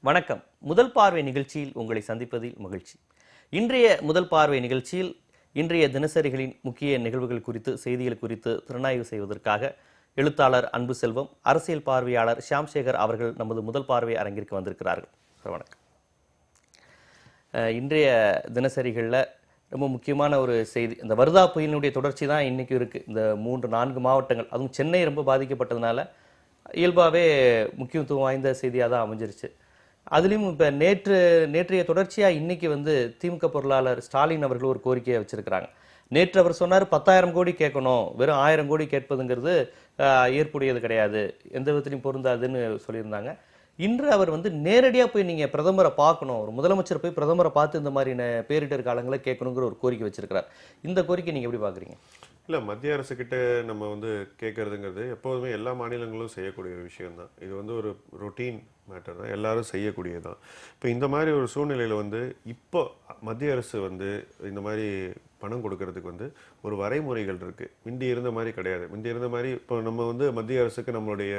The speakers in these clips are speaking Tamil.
வணக்கம். முதல் பார்வை நிகழ்ச்சியில் உங்களை சந்திப்பதில் மகிழ்ச்சி. இன்றைய முதல் பார்வை நிகழ்ச்சியில் இன்றைய தினசரிகளின் முக்கிய நிகழ்வுகள் குறித்து, செய்திகள் குறித்து திறனாய்வு செய்வதற்காக எழுத்தாளர் அன்பு செல்வம், அரசியல் பார்வையாளர் ஷியாம் சேகர் அவர்கள் நமது முதல் பார்வை அரங்கிற்கு வந்திருக்கிறார்கள். வணக்கம். இன்றைய தினசரிகளில் ரொம்ப முக்கியமான ஒரு செய்தி, இந்த வர்தா புயலினுடைய தொடர்ச்சி தான் இன்றைக்கி இருக்குது. இந்த 3-4 மாவட்டங்கள், அதுவும் சென்னை ரொம்ப பாதிக்கப்பட்டதுனால இயல்பாகவே முக்கியத்துவம் வாய்ந்த செய்தியாக தான் அமைஞ்சிருச்சு. அதுலேயும் இப்போ நேற்றைய தொடர்ச்சியாக இன்றைக்கி திமுக பொருளாளர் ஸ்டாலின் அவர்கள் ஒரு கோரிக்கையை வச்சுருக்கிறாங்க. நேற்று அவர் சொன்னார் 10,000 கோடி கேட்கணும், வெறும் 1000 கோடி கேட்பதுங்கிறது ஏற்புடையது கிடையாது, எந்த விதத்திலையும் பொருந்தாதுன்னு சொல்லியிருந்தாங்க. இன்று அவர் நேரடியாக போய் நீங்கள் பிரதமரை பார்க்கணும், ஒரு முதலமைச்சர் போய் பிரதமரை பார்த்து இந்த மாதிரி பேரிடர் காலங்களை கேட்கணுங்கிற ஒரு கோரிக்கை வச்சிருக்கிறார். இந்த கோரிக்கை நீங்கள் எப்படி பார்க்குறீங்க? இல்லை, மத்திய அரசுக்கிட்ட நம்ம கேட்கறதுங்கிறது எப்போதுமே எல்லா மாநிலங்களும் செய்யக்கூடிய ஒரு விஷயம்தான். இது ஒரு ரொட்டீன் மேட்டர் தான், எல்லாரும் செய்யக்கூடியதான். இப்போ இந்த மாதிரி ஒரு சூழ்நிலையில் இப்போ மத்திய அரசு இந்த மாதிரி பணம் கொடுக்கறதுக்கு ஒரு வரைமுறைகள் இருக்குது. முந்தி இருந்த மாதிரி கிடையாது. முந்தி இருந்த மாதிரி இப்போ நம்ம மத்திய அரசுக்கு நம்மளுடைய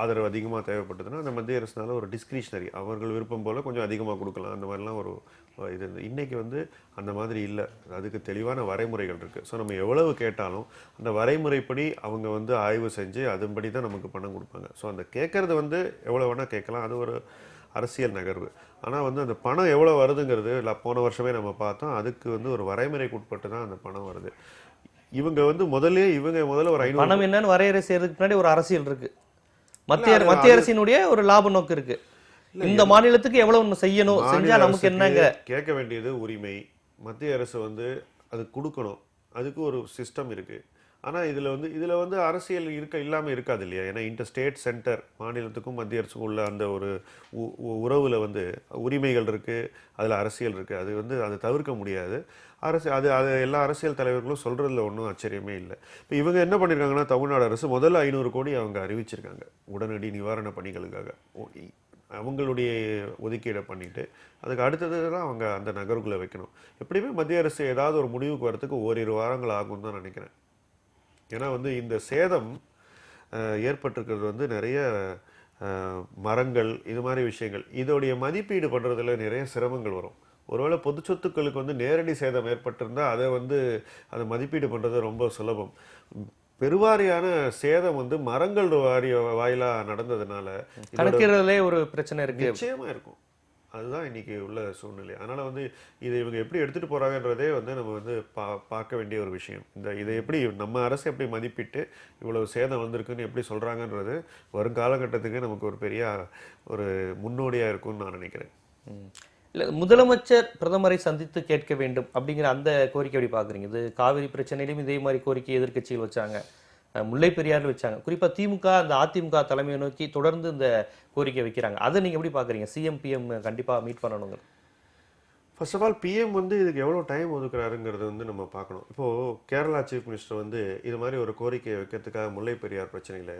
ஆதரவு அதிகமாக தேவைப்பட்டதுன்னா அந்த மத்திய அரசுனால ஒரு டிஸ்கிரிஷனரி, அவர்கள் விருப்பம் போல் கொஞ்சம் அதிகமாக கொடுக்கலாம், அந்த மாதிரிலாம் ஒரு இது இன்னைக்கு அந்த மாதிரி இல்லை. அதுக்கு தெளிவான வரைமுறைகள் இருக்குது. ஸோ நம்ம எவ்வளவு கேட்டாலும் அந்த வரைமுறைப்படி அவங்க ஆய்வு செஞ்சு அதன்படி தான் நமக்கு பணம் கொடுப்பாங்க. ஸோ அந்த கேட்கறது எவ்வளோ வேணால் கேட்கலாம், அது ஒரு அரசியல் நகர்வு. ஆனால் அந்த பணம் எவ்வளோ வருதுங்கிறது போன வருஷமே நம்ம பார்த்தோம். அதுக்கு ஒரு வரைமுறைக்கு உட்பட்டு தான் அந்த பணம் வருது. இவங்க முதல்ல ஒரு 500 பணம் என்னன்னு வரையறை செய்யறதுக்கு முன்னாடி ஒரு அரசியல் இருக்கு. மத்திய அரசினுடைய ஒரு லாப நோக்கு இருக்கு. இந்த மாநிலத்துக்கு எவ்வளவு செய்யணும், செஞ்சா நமக்கு என்னங்க கேட்க வேண்டியது உரிமை. மத்திய அரசு அது கொடுக்கணும், அதுக்கு ஒரு சிஸ்டம் இருக்கு. ஆனால் இதில் அரசியல் இல்லாமல் இருக்காது இல்லையா? ஏன்னா இன்டர் ஸ்டேட் சென்டர், மாநிலத்துக்கும் மத்திய அரசுக்கும் உள்ள அந்த ஒரு உறவில் உரிமைகள் இருக்குது, அதில் அரசியல் இருக்குது. அதை தவிர்க்க முடியாது. அது எல்லா அரசியல் தலைவர்களும் சொல்கிறதுல ஒன்றும் ஆச்சரியமே இல்லை. இப்போ இவங்க என்ன பண்ணியிருக்காங்கன்னா, தமிழ்நாடு அரசு முதல்ல 500 கோடி அவங்க அறிவிச்சிருக்காங்க உடனடி நிவாரண பணிகளுக்காக. அவங்களுடைய ஒதுக்கீடை பண்ணிட்டு அதுக்கு அடுத்தது தான் அவங்க அந்த நகருக்குள்ளே வைக்கணும். எப்படியுமே மத்திய அரசு ஏதாவது ஒரு முடிவுக்கு வரத்துக்கு ஓரிரு வாரங்கள் ஆகும் தான் நினைக்கிறேன். ஏன்னா இந்த சேதம் ஏற்பட்டிருக்கிறது நிறைய மரங்கள், இது மாதிரி விஷயங்கள், இதோடைய மதிப்பீடு பண்ணுறதுல நிறைய சிரமங்கள் வரும். ஒருவேளை பொது சொத்துக்களுக்கு நேரடி சேதம் ஏற்பட்டிருந்தால் அதை மதிப்பீடு பண்ணுறது ரொம்ப சுலபம். பெருவாரியான சேதம் மரங்கள் வாயிலாக நடந்ததுனால கணக்கிறதுலே ஒரு பிரச்சனை இருக்கு, நிச்சயமாக இருக்கும். அதுதான் இன்னைக்கு உள்ள சூழ்நிலை. அதனால் இதை இவங்க எப்படி எடுத்துகிட்டு போகிறாங்கன்றதே நம்ம பார்க்க வேண்டிய ஒரு விஷயம். இதை எப்படி நம்ம அரசு எப்படி மதிப்பிட்டு இவ்வளவு சேதம் வந்திருக்குன்னு எப்படி சொல்கிறாங்கன்றது வருங்காலகட்டத்துக்கு நமக்கு ஒரு பெரிய ஒரு முன்னோடியாக இருக்கும்னு நான் நினைக்கிறேன். இல்லை, முதலமைச்சர் பிரதமரை சந்தித்து கேட்க வேண்டும் அப்படிங்கிற அந்த கோரிக்கை எப்படி பார்க்குறீங்க? இது காவிரி பிரச்சனையிலும் இதே மாதிரி கோரிக்கை எதிர்க்கட்சிகள் வச்சாங்க, முல்லை பெரியாரில் வச்சாங்க. குறிப்பாக திமுக அந்த அதிமுக தலைமையை நோக்கி தொடர்ந்து இந்த கோரிக்கை வைக்கிறாங்க. அதை நீங்கள் எப்படி பார்க்குறீங்க? சிஎம் பிஎம் கண்டிப்பாக மீட் பண்ணணுங்க. ஃபர்ஸ்ட் ஆஃப் ஆல் பிஎம் இதுக்கு எவ்வளோ டைம் ஒதுக்குறாருங்கிறது நம்ம பார்க்கணும். இப்போது கேரளா சீஃப் மினிஸ்டர் இது மாதிரி ஒரு கோரிக்கையை வைக்கிறதுக்காக முல்லை பெரியார் பிரச்சனையில்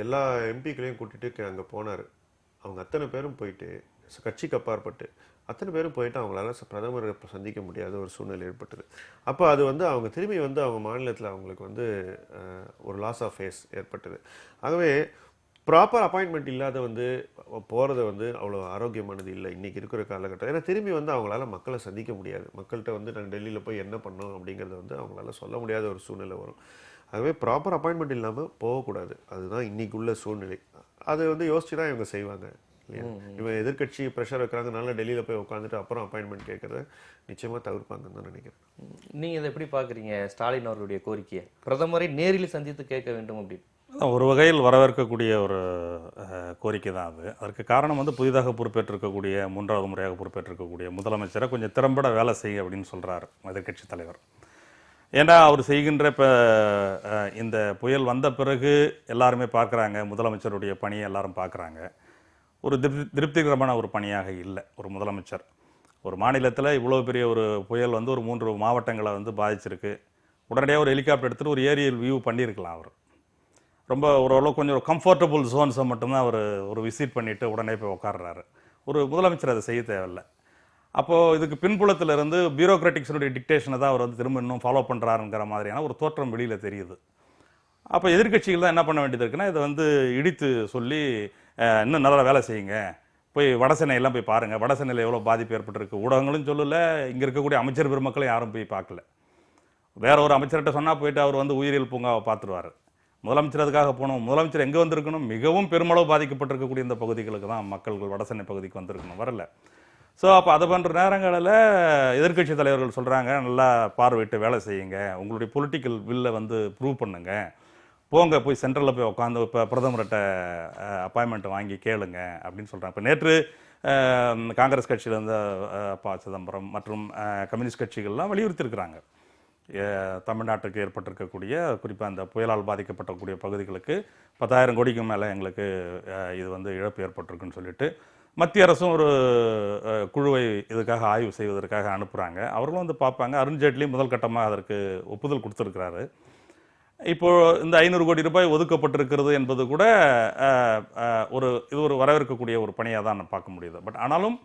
எல்லா எம்பிக்களையும் கூட்டிகிட்டு அங்கே போனார். அவங்க அத்தனை பேரும் போயிட்டு, கட்சிக்கு அப்பாற்பட்டு அத்தனை பேரும் போயிட்டு அவங்களால பிரதமரை சந்திக்க முடியாத ஒரு சூழ்நிலை ஏற்பட்டது. அப்போ அது அவங்க திரும்பி அவங்க மாநிலத்தில் அவங்களுக்கு ஒரு லாஸ் ஆஃப் ஃபேஸ் ஏற்பட்டது. ஆகவே ப்ராப்பர் அப்பாயின்மெண்ட் இல்லாத போகிறது அவ்வளோ ஆரோக்கியமானது இல்லை இன்றைக்கி இருக்கிற காலகட்டம். ஏன்னா திரும்பி அவங்களால மக்களை சந்திக்க முடியாது. மக்கள்கிட்ட நாங்கள் டெல்லியில் போய் என்ன பண்ணோம் அப்படிங்கிறத அவங்களால சொல்ல முடியாத ஒரு சூழ்நிலை வரும். ஆகவே ப்ராப்பர் அப்பாயின்மெண்ட் இல்லாமல் போகக்கூடாது. அதுதான் இன்றைக்கி உள்ள சூழ்நிலை. அது யோசிச்சு தான் இவங்க செய்வாங்க. இவன் எதிர்கட்சி ப்ரெஷர் வைக்கிறாங்க, நல்லா டெல்லியில் போய் உட்காந்துட்டு அப்புறம் அப்பாயின்மெண்ட் கேட்கறத நிச்சயமாக தவிர்ப்பாங்கன்னு தான் நினைக்கிறேன். நீங்கள் இதை எப்படி பார்க்குறீங்க? ஸ்டாலின் அவர்களுடைய கோரிக்கையை பிரதமரை நேரில் சந்தித்து கேட்க வேண்டும் அப்படின்னு ஒரு வகையில் வரவேற்கக்கூடிய ஒரு கோரிக்கை தான் அது. அதற்கு காரணம் புதிதாக பொறுப்பேற்றிருக்கக்கூடிய 3வது முறையாக பொறுப்பேற்றிருக்கக்கூடிய முதலமைச்சரை கொஞ்சம் திறம்பட வேலை செய்ய அப்படின்னு சொல்கிறார் எதிர்கட்சி தலைவர். ஏன்னா அவர் செய்கின்ற இப்போ இந்த புயல் வந்த பிறகு எல்லாருமே பார்க்குறாங்க, முதலமைச்சருடைய பணியை எல்லாரும் பார்க்குறாங்க. ஒரு திருப்திகரமான ஒரு பணியாக இல்லை. ஒரு முதலமைச்சர் ஒரு மாநிலத்தில் இவ்வளோ பெரிய ஒரு புயல் ஒரு 3 மாவட்டங்களை பாதிச்சிருக்கு. உடனடியாக ஒரு ஹெலிகாப்டர் எடுத்துகிட்டு ஒரு ஏரியல் வியூ பண்ணியிருக்கலாம். அவர் ரொம்ப ஓரளவு கொஞ்சம் கம்ஃபர்டபுள் ஜோன்ஸை மட்டும்தான் அவர் ஒரு விசிட் பண்ணிவிட்டு உடனே போய் உட்கார்றாரு. ஒரு முதலமைச்சர் அதை செய்ய தேவையில்லை. அப்போது இதுக்கு பின்புலத்திலிருந்து பியூரோக்ராட்டிக்ஸனுடைய டிக்டேஷனை தான் அவர் திரும்ப இன்னும் ஃபாலோ பண்ணுறாருங்கிற மாதிரியான ஒரு தோற்றம் வெளியில் தெரியுது. அப்போ எதிர்கட்சிகள் தான் என்ன பண்ண வேண்டியது இருக்குன்னா, இதை இடித்து சொல்லி இன்னும் நல்லா வேலை செய்யுங்க, போய் வடசென்னையெல்லாம் போய் பாருங்கள், வடசென்னையில் எவ்வளோ பாதிப்பு ஏற்பட்டிருக்கு. ஊடகங்களும் சொல்லலை, இங்கே இருக்கக்கூடிய அமைச்சர் பெருமக்களும் யாரும் போய் பார்க்கல. வேற ஒரு அமைச்சர்கிட்ட சொன்னால் போயிட்டு அவர் வந்து உயிரியல் பூங்காவை பார்த்துருவார். முதலமைச்சர் அதுக்காக போகணும். முதலமைச்சர் எங்கே வந்திருக்கணும்? மிகவும் பெருமளவு பாதிக்கப்பட்டிருக்கக்கூடிய இந்த பகுதிகளுக்கு தான் மக்கள்கள் வடசென்னை பகுதிக்கு வந்திருக்கணும், வரல. ஸோ அப்போ அதை பண்ணுற நேரங்களில் எதிர்க்கட்சி தலைவர்கள் சொல்கிறாங்க, நல்லா பார்வையிட்டு வேலை செய்யுங்க, உங்களுடைய பொலிட்டிக்கல் வில்லை வந்து ப்ரூவ் பண்ணுங்க, போங்க போய் சென்ட்ரலில் போய் உட்காந்து இப்போ பிரதமர்கிட்ட அப்பாயின்மெண்ட் வாங்கி கேளுங்க அப்படின்னு சொல்கிறாங்க. இப்போ நேற்று காங்கிரஸ் கட்சியில் இருந்த ப. சிதம்பரம் மற்றும் கம்யூனிஸ்ட் கட்சிகள்லாம் வலியுறுத்தியிருக்கிறாங்க, தமிழ்நாட்டுக்கு ஏற்பட்டிருக்கக்கூடிய குறிப்பாக அந்த புயலால் பாதிக்கப்பட்டக்கூடிய பகுதிகளுக்கு 10,000 கோடிக்கு மேலே எங்களுக்கு இது வந்து இழப்பு ஏற்பட்டிருக்குன்னு சொல்லிட்டு மத்திய அரசும் ஒரு குழுவை இதுக்காக ஆய்வு செய்வதற்காக அனுப்புகிறாங்க. அவர்களும் வந்து பார்ப்பாங்க. அருண்ஜேட்லி முதல் கட்டமாக அதற்கு ஒப்புதல் கொடுத்துருக்கிறாரு. இப்போது இந்த 500 கோடி ரூபாய் ஒதுக்கப்பட்டிருக்கிறது என்பது கூட இது ஒரு வரவேற்கக்கூடிய ஒரு பணியாக தான் நான் பார்க்க முடியுது. பட் ஆனாலும்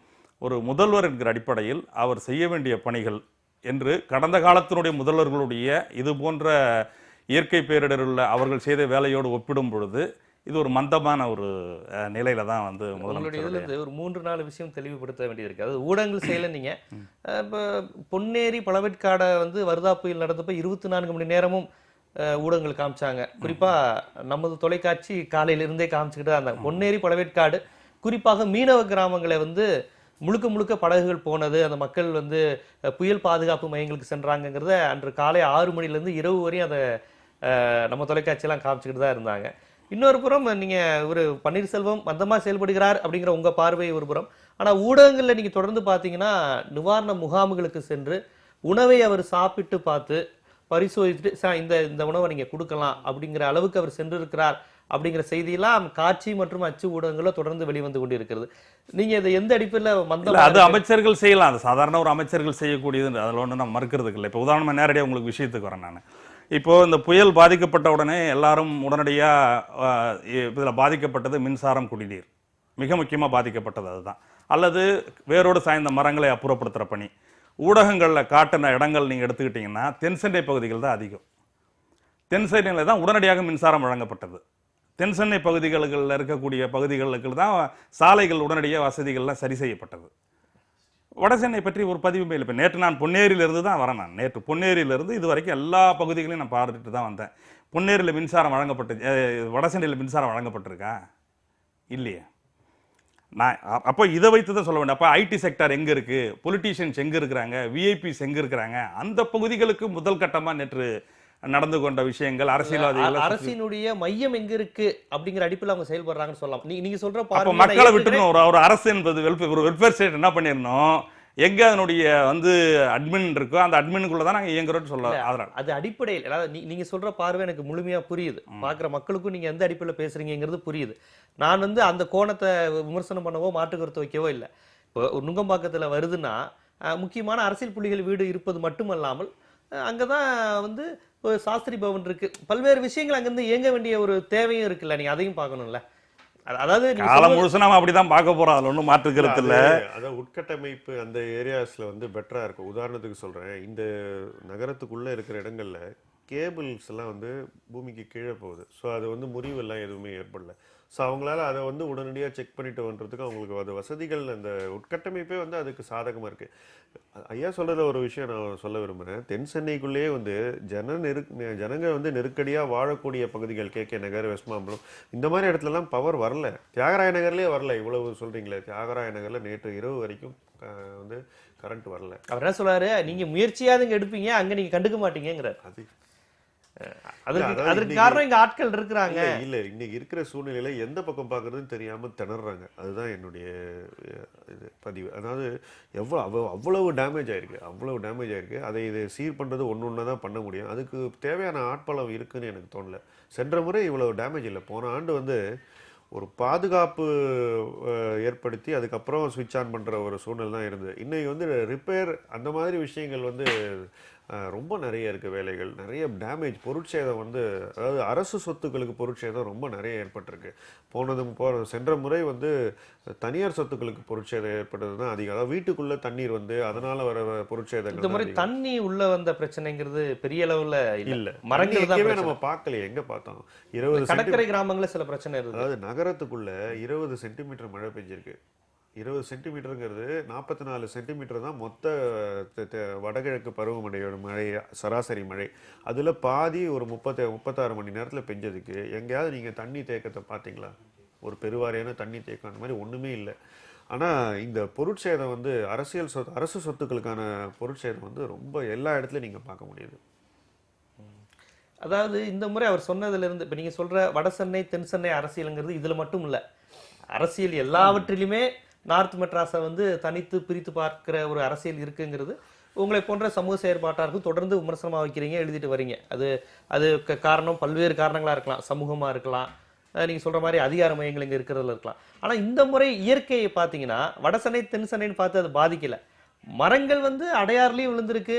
ஒரு முதல்வர் என்கிற அடிப்படையில் அவர் செய்ய வேண்டிய பணிகள் என்று கடந்த காலத்தினுடைய முதல்வர்களுடைய இது போன்ற இயற்கை பேரிடர் உள்ள அவர்கள் செய்த வேலையோடு ஒப்பிடும் பொழுது இது ஒரு மந்தமான ஒரு நிலையில தான் வந்து முதலமைச்சர் ஒரு 3-4 விஷயம் தெளிவுபடுத்த வேண்டியது இருக்கு. அதாவது ஊடகங்கள் செய்யல. நீங்க இப்போ பொன்னேரி பழவேற்காடை வந்து வருதா புயல் நடந்தப்ப 24 மணி நேரமும் ஊடகங்கள் காமிச்சாங்க. குறிப்பா நமது தொலைக்காட்சி காலையில இருந்தே காமிச்சுக்கிட்டு தான் இருந்தாங்க. பொன்னேரி பழவேற்காடு குறிப்பாக மீனவ கிராமங்களை வந்து முழுக்க முழுக்க படகுகள் போனது, அந்த மக்கள் வந்து புயல் பாதுகாப்பு மையங்களுக்கு சென்றாங்கிறத அன்று காலை 6 மணிலேருந்து இரவு வரையும் அதை நம்ம தொலைக்காட்சியெல்லாம் காமிச்சுக்கிட்டு தான் இருந்தாங்க. இன்னொரு புறம் நீங்க ஒரு பன்னீர்செல்வம் மந்தமா செயல்படுகிறார் அப்படிங்கிற உங்க பார்வை ஒரு புறம். ஆனா ஊடகங்கள்ல நீங்க தொடர்ந்து பாத்தீங்கன்னா நிவாரண முகாம்களுக்கு சென்று உணவை அவர் சாப்பிட்டு பார்த்து பரிசோதித்துட்டு இந்த உணவை நீங்க கொடுக்கலாம் அப்படிங்கிற அளவுக்கு அவர் சென்றிருக்கிறார் அப்படிங்கிற செய்தியெல்லாம் காட்சி மற்றும் அச்சு ஊடகங்கள தொடர்ந்து வெளிவந்து கொண்டு இருக்கிறது. நீங்க இதை எந்த அடிப்படையில் அது அமைச்சர்கள் செய்யலாம், அது சாதாரண ஒரு அமைச்சர்கள் செய்யக்கூடியது, அதில் ஒன்று நம்ம மறுக்கிறதுக்கு இல்லை. இப்போ உதாரணமாக நேரடியாக உங்களுக்கு விஷயத்துக்கு வரேன். நான் இப்போது இந்த புயல் பாதிக்கப்பட்ட உடனே எல்லாரும் உடனடியாக இதில் பாதிக்கப்பட்டது மின்சாரம், குடிநீர் மிக முக்கியமாக பாதிக்கப்பட்டது அதுதான். அல்லது வேரோடு சாய்ந்த மரங்களை அப்புறப்படுத்துகிற பணி. ஊடகங்களில் காட்டின இடங்கள் நீங்கள் எடுத்துக்கிட்டிங்கன்னா தென்சென்னை பகுதிகள் தான் அதிகம். தென்சென்னையில் தான் உடனடியாக மின்சாரம் வழங்கப்பட்டது. தென்சென்னை பகுதிகளில் இருக்கக்கூடிய பகுதிகளுக்கு தான் சாலைகள் உடனடியாக வசதிகள்லாம் சரி செய்யப்பட்டது. வடசென்னை பற்றி ஒரு பதிவு இல்லை. இப்போ நேற்று நான் பொன்னேரியிலிருந்து தான் வரேன். நான் நேற்று பொன்னேரியிலிருந்து இது வரைக்கும் எல்லா பகுதிகளையும் நான் பார்த்துட்டு தான் வந்தேன். பொன்னேரியில் மின்சாரம் வடசென்னையில் மின்சாரம் வழங்கப்பட்டிருக்கா? இல்லையே. நான் அப்போ இதை வைத்து தான் சொல்ல வேண்டிய. அப்போ ஐடி செக்டார் எங்கே இருக்குது, பொலிட்டீஷியன்ஸ் எங்கே இருக்கிறாங்க, விஐபிஸ் எங்கே இருக்கிறாங்க, அந்த பகுதிகளுக்கு முதல் கட்டமாக நேற்று நடந்து கொண்ட விஷயங்கள், அரசியல்வாதிகள் அரசினுடைய மையம் எங்க இருக்கு அப்படிங்கிற அடிப்படையில் அவங்க செயல்படுறாங்கன்னு சொல்லலாம். நீங்க சொல்ற மக்களை விட்டுணும். ஒரு அரசு என்பது ஒரு வெல்ஃபேர் ஸ்டேட் என்ன பண்ணிடணும், எங்க அதனுடைய வந்து அட்மின் இருக்கோ அந்த அட்மினுக்குள்ள தான் நாங்கள் இயங்குறோம்னு சொல்ல. அது அடிப்படையில் அதாவது நீங்க சொல்ற பார்வை எனக்கு முழுமையா புரியுது. பார்க்குற மக்களுக்கும் நீங்க எந்த அடிப்படையில் பேசுறீங்கிறது புரியுது. நான் வந்து அந்த கோணத்தை விமர்சனம் பண்ணவோ மாற்று கருத்து வைக்கவோ இல்லை. இப்போ நுங்கம்பாக்கத்தில் வருதுன்னா முக்கியமான அரசியல் புள்ளிகள் வீடு இருப்பது மட்டுமல்லாமல் அங்கதான் வந்து சாஸ்திரி பவன் இருக்கு, பல்வேறு விஷயங்கள் அங்கிருந்து இயங்க வேண்டிய ஒரு தேவையும் இருக்குல்ல, நீங்க அதையும் பார்க்கணும்ல. அதாவது காலம் முழுசு நாம அப்படிதான் பார்க்க போறோம், அதுல ஒன்றும் மாற்றுக்கிறது இல்லை. அதாவது உட்கட்டமைப்பு அந்த ஏரியாஸ்ல வந்து பெட்டரா இருக்கும். உதாரணத்துக்கு சொல்றேன், இந்த நகரத்துக்குள்ள இருக்கிற இடங்கள்ல கேபிள்ஸ் எல்லாம் வந்து பூமிக்கு கீழே போகுது. ஸோ அது வந்து முறிவெல்லாம் எதுவுமே ஏற்படல. ஸோ அவங்களால அதை வந்து உடனடியாக செக் பண்ணிட்டு வந்துறதுக்கு அவங்களுக்கு அது வசதிகள், அந்த உட்கட்டமைப்பே வந்து அதுக்கு சாதகமாக இருக்குது. ஐயா சொல்கிறத ஒரு விஷயம் நான் சொல்ல விரும்புகிறேன். தென் சென்னைக்குள்ளேயே வந்து ஜனங்க வந்து நெருக்கடியாக வாழக்கூடிய பகுதிகள், கே நகர், வெஸ்மாம்பலம், இந்த மாதிரி இடத்துலலாம் பவர் வரல. தியாகராய நகர்லேயே வரல. இவ்வளவு சொல்கிறீங்களே, தியாகராய நகரில் நேற்று இரவு வரைக்கும் வந்து கரண்ட் வரல. அவர் என்ன சொல்றாரு, நீங்கள் முயற்சியாக இங்கே எடுப்பீங்க, அங்கே நீங்கள் கண்டுக்க மாட்டீங்கிறார். அதற்கு காரணம் இங்க ஆட்கள் இருக்கிறாங்க. இல்ல இன்னைக்கு இருக்கிற சூழ்நிலையில எந்த பக்கம் பாக்குறதுன்னு தெரியாம திணறாங்க. அதுதான் என்னுடைய பதிவு. அதாவது அவ்வளவு டேமேஜ் ஆயிருக்கு. அதை இதை சீர் பண்றது ஒண்ணு தான் பண்ண முடியும். அதுக்கு தேவையான ஆட்பலம் இருக்குன்னு எனக்கு தோணல. சென்ற முறை இவ்வளவு டேமேஜ் இல்லை. போன ஆண்டு வந்து ஒரு பாதுகாப்பு ஏற்படுத்தி அதுக்கப்புறம் ஸ்விட்ச் ஆன் பண்ற ஒரு சூழ்நிலை தான் இருந்தது. இன்னைக்கு வந்து ரிப்பேர் அந்த மாதிரி விஷயங்கள் வந்து ரொம்ப நிறைய இருக்குது. வேலைகள் நிறைய டேமேஜ், பொருட்சேதம் வந்து, அதாவது அரசு சொத்துக்களுக்கு பொருட்சேதம் ரொம்ப நிறைய ஏற்பட்டிருக்கு. சென்ற முறை வந்து தனியார் சொத்துக்களுக்கு பொருட்சேதம் ஏற்பட்டது தான் அதிகம். அதாவது வீட்டுக்குள்ள தண்ணீர் வந்து அதனால வர பொருட்சேதங்கள். இந்த மாதிரி தண்ணி உள்ள வந்த பிரச்சனைங்கிறது பெரிய அளவுல இல்ல. மரங்கள் தான் நம்ம பார்க்கலையே. எங்க பார்த்தோம் 20 கடற்கரை கிராமங்கள்ல சில பிரச்சனை இருக்கு. அதாவது நகரத்துக்குள்ள 20 சென்டிமீட்டர் மழை பெஞ்சிருக்கு. 20 சென்டிமீட்டருங்கிறது 44 சென்டிமீட்டர் தான் மொத்த வடகிழக்கு பருவமழையோட மழை, சராசரி மழை. அதில் பாதி ஒரு 36 மணி நேரத்தில் பெஞ்சதுக்கு எங்கேயாவது நீங்கள் தண்ணி தேக்கத்தை பார்த்தீங்களா? ஒரு பெருவாரியான தண்ணி தேக்கம் அந்த மாதிரி ஒன்றுமே இல்லை. ஆனால் இந்த பொருட்சேதம் வந்து அரசு சொத்துக்களுக்கான பொருட்சேதம் வந்து ரொம்ப எல்லா இடத்துலையும் நீங்கள் பார்க்க முடியுது. அதாவது இந்த முறை அவர் சொன்னதிலிருந்து இப்போ நீங்கள் சொல்கிற வட சென்னை தென் சென்னை அரசியலுங்கிறது இதில் மட்டும் இல்லை, அரசியல் எல்லாவற்றிலுமே நார்த் மெட்ராஸை வந்து தனித்து பிரித்து பார்க்கிற ஒரு அரசியல் இருக்குங்கிறது உங்களை போன்ற சமூக செயற்பாட்டாளர்கள் தொடர்ந்து விமர்சனமாக வைக்கிறீங்க, எழுதிட்டு வரீங்க. அது காரணம் பல்வேறு காரணங்களாக இருக்கலாம், சமூகமாக இருக்கலாம், நீங்கள் சொல்கிற மாதிரி அதிகார மையங்கள் இங்கே இருக்கிறதுல இருக்கலாம். ஆனால் இந்த முறை இயற்கையை பார்த்தீங்கன்னா வட சென்னை தென் சென்னைன்னு பார்த்து அது பாதிக்கலை. மரங்கள் வந்து அடையாறுலேயும் விழுந்திருக்கு,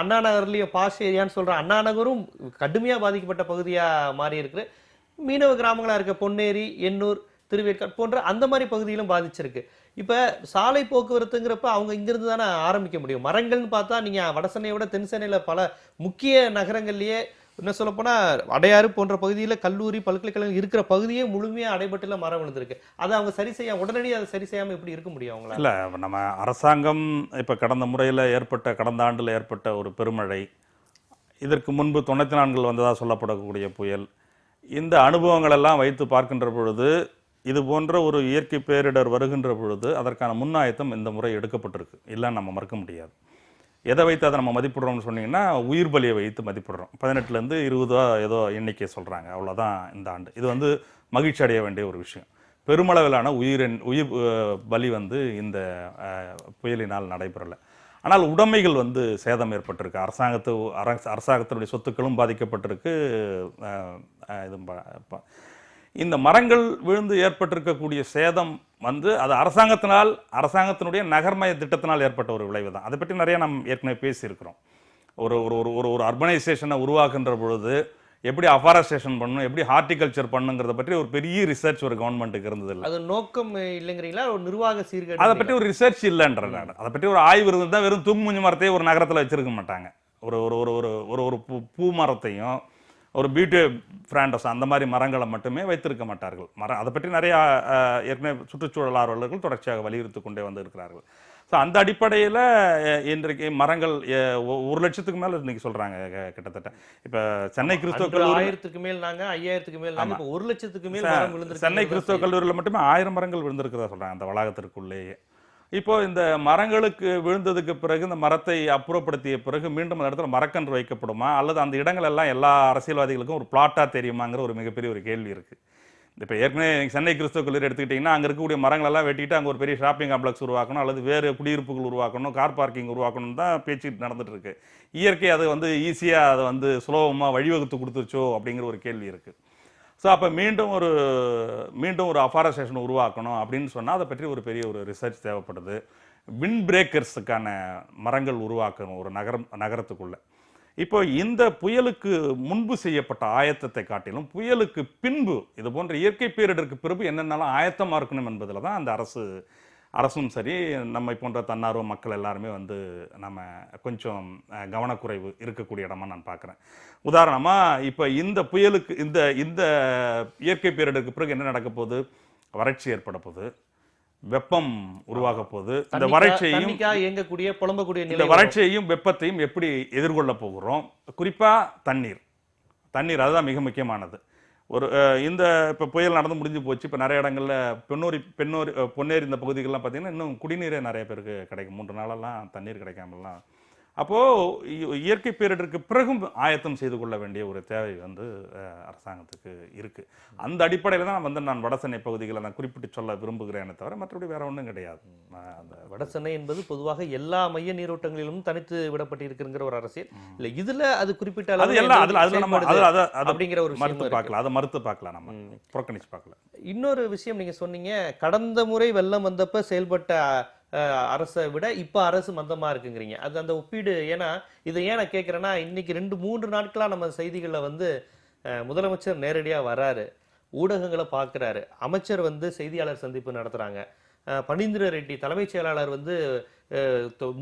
அண்ணா நகர்லேயும் பாஷ் ஏரியான்னு சொல்கிற அண்ணா நகரும் கடுமையாக பாதிக்கப்பட்ட பகுதியாக மாறி இருக்கு. மீனவ கிராமங்களாக இருக்க பொன்னேரி, எண்ணூர், திருவேற்காடு போன்ற அந்த மாதிரி பகுதியிலும் பாதிச்சிருக்கு. இப்போ சாலை போக்குவரத்துங்கிறப்ப அவங்க இங்கிருந்து தானே ஆரம்பிக்க முடியும். மரங்கள்னு பார்த்தா நீங்கள் வட சென்னையை விட தென் சென்னையில் பல முக்கிய நகரங்கள்லேயே என்ன சொல்லப்போனால் அடையாறு போன்ற பகுதியில் கல்லூரி பல்கலைக்கழகம் இருக்கிற பகுதியே முழுமையாக அடைபட்டுல மரம் விழுந்திருக்கு. அதை அவங்க சரி செய்ய உடனடியாக அதை சரி செய்யாமல் எப்படி இருக்க முடியும் அவங்களா? இல்லை, நம்ம அரசாங்கம் இப்போ கடந்த ஆண்டில் ஏற்பட்ட ஒரு பெருமழை, இதற்கு முன்பு 94 வந்ததாக சொல்லப்படக்கூடிய புயல், இந்த அனுபவங்கள் எல்லாம் வைத்து பார்க்கின்ற பொழுது இது போன்ற ஒரு இயற்கை பேரிடர் வருகின்ற பொழுது அதற்கான முன்னாயத்தம் இந்த முறை எடுக்கப்பட்டிருக்கு, இல்லைன்னு நம்ம மறுக்க முடியாது. எதை வைத்து அதை நம்ம மதிப்பிடுறோம்னு சொன்னீங்கன்னா உயிர் பலியை வைத்து மதிப்பிடுறோம். 18லேருந்து 20 ஏதோ எண்ணிக்கை சொல்கிறாங்க, அவ்வளோதான் இந்த ஆண்டு. இது வந்து மகிழ்ச்சி அடைய வேண்டிய ஒரு விஷயம். பெருமளவிலான உயிர் பலி வந்து இந்த புயலினால் நடைபெறலை. ஆனால் உடைமைகள் வந்து சேதம் ஏற்பட்டிருக்கு, அரசாங்கத்தினுடைய சொத்துக்களும் பாதிக்கப்பட்டிருக்கு. இந்த மரங்கள் விழுந்து ஏற்பட்டிருக்கக்கூடிய சேதம் வந்து அது அரசாங்கத்தினுடைய நகர்மய திட்டத்தினால் ஏற்பட்ட ஒரு விளைவு தான். அதை பற்றி நிறைய நம்ம ஏற்கனவே பேசியிருக்கிறோம். ஒரு ஒரு ஒரு அர்பனைசேஷனை உருவாக்குன்ற பொழுது எப்படி அஃபாரஸ்டேஷன் பண்ணணும், எப்படி ஹார்டிகல்ச்சர் பண்ணுங்கிறத பற்றி ஒரு பெரிய ரிசர்ச் ஒரு கவர்மெண்ட்டுக்கு இருந்தது இல்லை. அது நோக்கம் இல்லைங்கிறீங்களா? ஒரு நிர்வாக சீர்கேடு அதை பற்றி ஒரு ரிசர்ச் இல்லைன்ற, அதை பற்றி ஒரு ஆய்வு இருந்தால் வெறும் தூங்குமுஞ்சி மரத்தையே ஒரு நகரத்தில் வச்சிருக்க மாட்டாங்க. ஒரு ஒரு ஒரு ஒரு பூ மரத்தையும் ஒரு பியூட்டி பிராண்டஸ் அந்த மாதிரி மரங்களை மட்டுமே வைத்திருக்க மாட்டார்கள். அதை பற்றி நிறைய ஏற்கனவே சுற்றுச்சூழல் ஆர்வலர்கள் தொடர்ச்சியாக வலியுறுத்தி கொண்டே வந்து இருக்கிறார்கள். ஸோ அந்த அடிப்படையில் இன்றைக்கு மரங்கள் 1 லட்சத்துக்கு மேலே இன்னைக்கு சொல்கிறாங்க கிட்டத்தட்ட. இப்போ சென்னை கிறிஸ்துவ கல்லூரி 1000க்கு மேல், 5000க்கு மேல், 1 லட்சத்துக்கு மேல் சென்னை கிறிஸ்துவ கல்லூரியில் மட்டுமே 1000 மரங்கள் விழுந்திருக்கிறதா சொல்கிறாங்க அந்த வளாகத்திற்குள்ளேயே. இப்போ இந்த மரங்களுக்கு விழுந்ததுக்கு பிறகு இந்த மரத்தை அப்புறப்படுத்திய பிறகு மீண்டும் அந்த இடத்துல மரக்கன்று வைக்கப்படுமா, அல்லது அந்த இடங்கள் எல்லாம் எல்லா அரசியல்வாதிகளுக்கும் ஒரு பிளாட்டாக தெரியுமாங்கிற ஒரு மிகப்பெரிய ஒரு கேள்வி இருக்குது. இப்போ ஏற்கனவே சென்னை கிறிஸ்துவ கல்லூரி எடுத்துக்கிட்டிங்கன்னா அங்கே இருக்கக்கூடிய மரங்களெல்லாம் வெட்டிட்டு அங்கே ஒரு பெரிய ஷாப்பிங் காம்ப்ளெக்ஸ் உருவாக்கணும், அல்லது வேறு குடியிருப்புகள் உருவாக்கணும், கார் பார்க்கிங் உருவாக்கணும் தான் பேச்சு நடந்துட்டு இருக்கு. இயற்கை அது வந்து ஈஸியாக அதை வந்து சுலபமாக வழிவகுத்து கொடுத்துருச்சோ அப்படிங்கிற ஒரு கேள்வி இருக்குது. ஸோ அப்போ மீண்டும் ஒரு அஃபாரஸ்டேஷன் உருவாக்கணும் அப்படின்னு சொன்னால் அதை பற்றி ஒரு பெரிய ஒரு ரிசர்ச் தேவைப்படுது. விண்ட் பிரேக்கர்ஸுக்கான மரங்கள் உருவாக்கணும் ஒரு நகரத்துக்குள்ளே. இப்போ இந்த புயலுக்கு முன்பு செய்யப்பட்ட ஆயத்தத்தை காட்டிலும் புயலுக்கு பின்பு இது போன்ற இயற்கை பேரிடருக்கு பிறகு என்னென்னலாம் ஆயத்தமாக இருக்கணும் என்பதில் தான் அந்த அரசும் சரி நம்மை போன்ற தன்னார்வ மக்கள் எல்லாருமே வந்து நம்ம கொஞ்சம் கவனக்குறைவு இருக்கக்கூடிய இடமா நான் பார்க்குறேன். உதாரணமாக இப்போ இந்த புயலுக்கு இந்த இயற்கை பேரிடருக்கு பிறகு என்ன நடக்க போகுது? வறட்சி ஏற்பட போகுது, வெப்பம் உருவாக போகுது. இந்த வறட்சியையும் வெப்பத்தையும் எப்படி எதிர்கொள்ள போகிறோம்? குறிப்பாக தண்ணீர் அதுதான் மிக முக்கியமானது. இந்த இப்போ புயல் நடந்து முடிஞ்சு போச்சு. இப்போ நிறைய இடங்களில் பொன்னேரி இந்த பகுதிகளெலாம் பார்த்தீங்கன்னா இன்னும் குடிநீரே நிறைய பேருக்கு கிடைக்கும். 3 நாளெல்லாம் தண்ணீர் கிடைக்காமலாம். அப்போது இயற்கை பேரிடருக்கு பிறகும் ஆயத்தம் செய்து கொள்ள வேண்டிய ஒரு தேவை வந்து அரசாங்கத்துக்கு இருக்குது. அந்த அடிப்படையில் தான் நான் வடசென்னை பகுதிகளை நான் குறிப்பிட்டு சொல்ல விரும்புகிறேனே தவிர மற்றபடி வேற ஒன்றும் கிடையாது. அந்த வடசென்னை என்பது பொதுவாக எல்லா மைய நீரோட்டங்களிலும் தனித்து விடப்பட்டிருக்கிற ஒரு அரசியல் இல்லை. இதில் அது குறிப்பிட்ட அப்படிங்கிற ஒரு மறுத்து பார்க்கலாம், அதை மறுத்து பார்க்கலாம், நம்ம புறக்கணிச்சு பார்க்கலாம். இன்னொரு விஷயம் நீங்கள் சொன்னீங்க, கடந்த முறை வெள்ளம் வந்தப்ப செயல்பட்ட அரசை விட இப்போ அரசு மந்தமாக இருக்குங்கிறீங்க. அது அந்த ஒப்பீடு. ஏன்னா இதை ஏன் நான் கேட்குறேன்னா, இன்னைக்கு 2-3 நாட்களாக நம்ம செய்திகளில் வந்து முதலமைச்சர் நேரடியாக வராரு, ஊடகங்களை பார்க்குறாரு, அமைச்சர் வந்து செய்தியாளர் சந்திப்பு நடத்துகிறாங்க, பனீந்திர ரெட்டி தலைமைச் செயலாளர் வந்து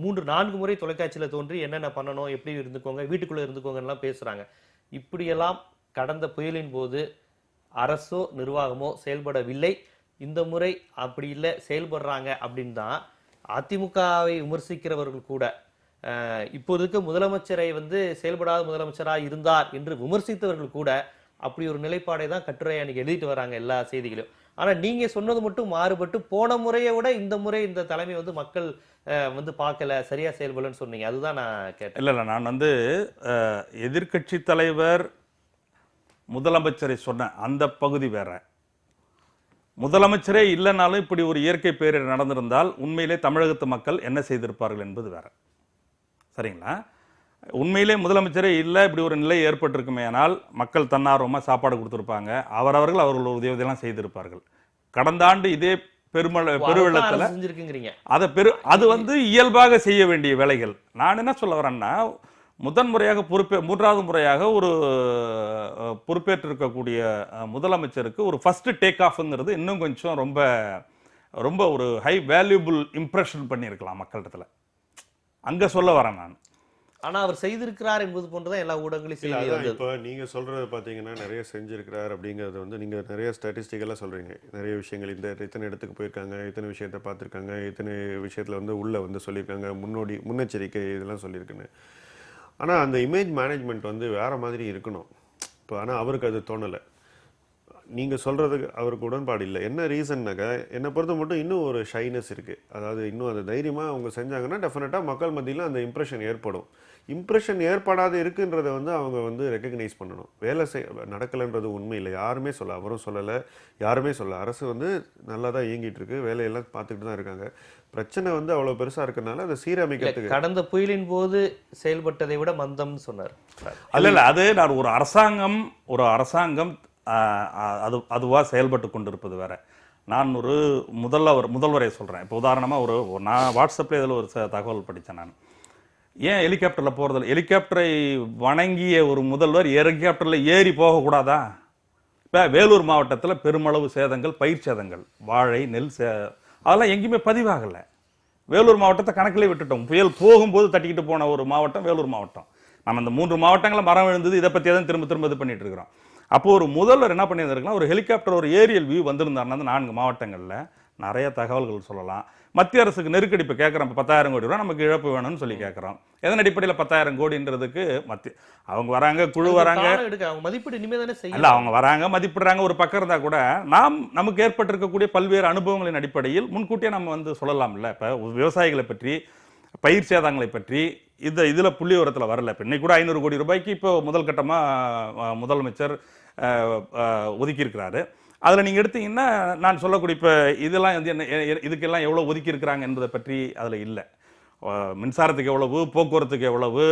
3-4 முறை தொலைக்காட்சியில் தோன்றி என்னென்ன பண்ணணும், எப்படி இருந்துக்கோங்க, வீட்டுக்குள்ளே இருந்துக்கோங்கலாம் பேசுகிறாங்க. இப்படியெல்லாம் கடந்த புயலின் போது அரசோ நிர்வாகமோ செயல்படவில்லை. இந்த முறை அப்படி இல்லை செயல்படுறாங்க அப்படின்னு தான் அதிமுகவை விமர்சிக்கிறவர்கள் கூட இப்போதைக்கு முதலமைச்சரை வந்து செயல்படாத முதலமைச்சராக இருந்தார் என்று விமர்சித்தவர்கள் கூட அப்படி ஒரு நிலைப்பாடை தான் கட்டுரை அன்னைக்கு எழுதிட்டு வராங்க எல்லா செய்திகளையும். ஆனா நீங்க சொன்னது மட்டும் மாறுபட்டு போன முறையை விட இந்த முறை இந்த தலைமை வந்து மக்கள் வந்து பார்க்கல, சரியா செயல்படலன்னு சொன்னீங்க. அதுதான் நான் கேட்டேன். இல்லை நான் வந்து எதிர்க்கட்சி தலைவர் முதலமைச்சரை சொன்ன அந்த பகுதி வேற. முதலமைச்சரே இல்லைனாலும் இப்படி ஒரு இயற்கை பேரிடர் நடந்திருந்தால் உண்மையிலே தமிழகத்து மக்கள் என்ன செய்திருப்பார்கள் என்பது வேற. சரிங்களா? உண்மையிலே முதலமைச்சரே இல்லை, இப்படி ஒரு நிலை ஏற்பட்டிருக்குமே ஆனால் மக்கள் தன்னார்வமாக சாப்பாடு கொடுத்துருப்பாங்க, அவர்கள் உதவியெல்லாம் செய்திருப்பார்கள். கடந்த ஆண்டு இதே பெருவெள்ளத்தில் செஞ்சிருக்குங்கிறீங்க. அது வந்து இயல்பாக செய்ய வேண்டிய வேலைகள். நான் என்ன சொல்ல வரேன்னா, முதன்முறையாக மூன்றாவது முறையாக ஒரு பொறுப்பேற்றிருக்கக்கூடிய முதலமைச்சருக்கு ஒரு ஃபர்ஸ்ட் டேக் ஆஃப்ங்கிறது இன்னும் கொஞ்சம் ரொம்ப ரொம்ப ஒரு ஹை வேல்யூபிள் இம்ப்ரெஷன் பண்ணியிருக்கலாம் மக்களிடத்துல. அங்க சொல்ல வரேன் நான். ஆனா அவர் செய்திருக்கிறார் என்பது போன்றதான் எல்லா ஊடகங்களையும் செய்தி. இப்போ நீங்க சொல்றது பாத்தீங்கன்னா நிறைய செஞ்சிருக்கிறார் அப்படிங்கிறது வந்து நீங்க நிறைய ஸ்டாட்டிஸ்டிக்கெல்லாம் சொல்றீங்க. நிறைய விஷயங்கள் இத்தனை இடத்துக்கு போயிருக்காங்க, இத்தனை விஷயத்த பார்த்துருக்காங்க, இத்தனை விஷயத்துல வந்து உள்ள வந்து சொல்லியிருக்காங்க, முன்னெச்சரிக்கை இதெல்லாம் சொல்லியிருக்குன்னு. ஆனால் அந்த இமேஜ் மேனேஜ்மெண்ட் வந்து வேறு மாதிரி இருக்கணும் இப்போ. ஆனால் அவருக்கு அது தோணலை. நீங்கள் சொல்கிறதுக்கு அவருக்கு உடன்பாடு இல்லை. என்ன ரீசன்னாக்கா, என்னை பொறுத்த மட்டும் இன்னும் ஒரு ஷைனஸ் இருக்குது. அதாவது இன்னும் அது தைரியமாக அவங்க செஞ்சாங்கன்னா டெஃபினட்டாக மக்கள் மத்தியில் அந்த இம்ப்ரெஷன் ஏற்படும். இம்ப்ரெஷன் ஏற்படாது இருக்குன்றதை வந்து அவங்க வந்து ரெக்கக்னைஸ் பண்ணணும். வேலை நடக்கலைன்றது உண்மை இல்லை, யாருமே சொல்ல, அவரும் சொல்லலை, யாருமே சொல்ல. அரசு வந்து நல்லா தான் இயங்கிட்டு இருக்கு, வேலையெல்லாம் பார்த்துக்கிட்டு தான் இருக்காங்க. பிரச்சனை வந்து அவ்வளவு பெருசா இருக்கனால அதை சீரமைக்கிறதுக்கு கடந்த புயலின் போது செயல்பட்டதை விட மந்தம்னு சொன்னார். அல்ல அது நான் ஒரு அரசாங்கம் அதுவா செயல்பட்டு கொண்டிருப்பது வேற. நான் ஒரு முதல்வரை சொல்றேன். இப்போ உதாரணமா நான் வாட்ஸ்அப்ல இதில் ஒரு தகவல் படித்தேன். நான் ஏன் ஹெலிகாப்டரில் போகிறதில்ல? ஹெலிகாப்டரை வணங்கிய ஒரு முதல்வர் ஹெலிகாப்டரில் ஏறி போகக்கூடாதா? இப்போ வேலூர் மாவட்டத்தில் பெருமளவு சேதங்கள், பயிர் சேதங்கள், வாழை, நெல் அதெல்லாம் எங்கேயுமே பதிவாகலை. வேலூர் மாவட்டத்தை கணக்கிலே விட்டுட்டோம். புயல் போகும்போது தட்டிக்கிட்டு போன ஒரு மாவட்டம் வேலூர் மாவட்டம். நம்ம இந்த 3 மாவட்டங்களில் மரம் விழுந்தது, இதை பற்றி தான் திரும்ப இது பண்ணிட்டு இருக்கிறோம். அப்போ ஒரு முதல்வர் என்ன பண்ணியிருந்திருக்கலாம், ஒரு ஹெலிகாப்டர் ஒரு ஏரியல் வியூ வந்திருந்தாருன்னா அந்த 4 மாவட்டங்களில் நிறைய தகவல்கள் சொல்லலாம். மத்திய அரசுக்கு நெருக்கடி இப்போ கேட்குறோம், 10,000 கோடி ரூபா நமக்கு இழப்பு வேணும்னு சொல்லி கேட்குறோம். எதன் அடிப்படையில் 10,000 கோடின்றதுக்கு அவங்க வராங்க, குழு வராங்க, மதிப்பீடு இனிமே தானே செய்யல. இல்லை அவங்க வராங்க, மதிப்பிடுறாங்க. ஒரு பக்கம் இருந்தால் கூட நமக்கு ஏற்பட்டிருக்கக்கூடிய பல்வேறு அனுபவங்களின் அடிப்படையில் முன்கூட்டியே நம்ம வந்து சொல்லலாம்ல. இப்போ விவசாயிகளை பற்றி, பயிர் சேதங்களை பற்றி இதில் புள்ளி உரத்தில் வரல. இப்போ இன்னைக்கு கூட 500 கோடி ரூபாய்க்கு இப்போ முதல் கட்டமாக முதலமைச்சர் ஒதுக்கியிருக்கிறாரு. அதில் நீங்கள் எடுத்தீங்கன்னா நான் சொல்லக்கூடிய இப்போ இதெல்லாம் வந்து இதுக்கெல்லாம் எவ்வளோ ஒதுக்கியிருக்கிறாங்க என்பதை பற்றி அதில் இல்லை. மின்சாரத்துக்கு எவ்வளவு, போக்குவரத்துக்கு எவ்வளவு,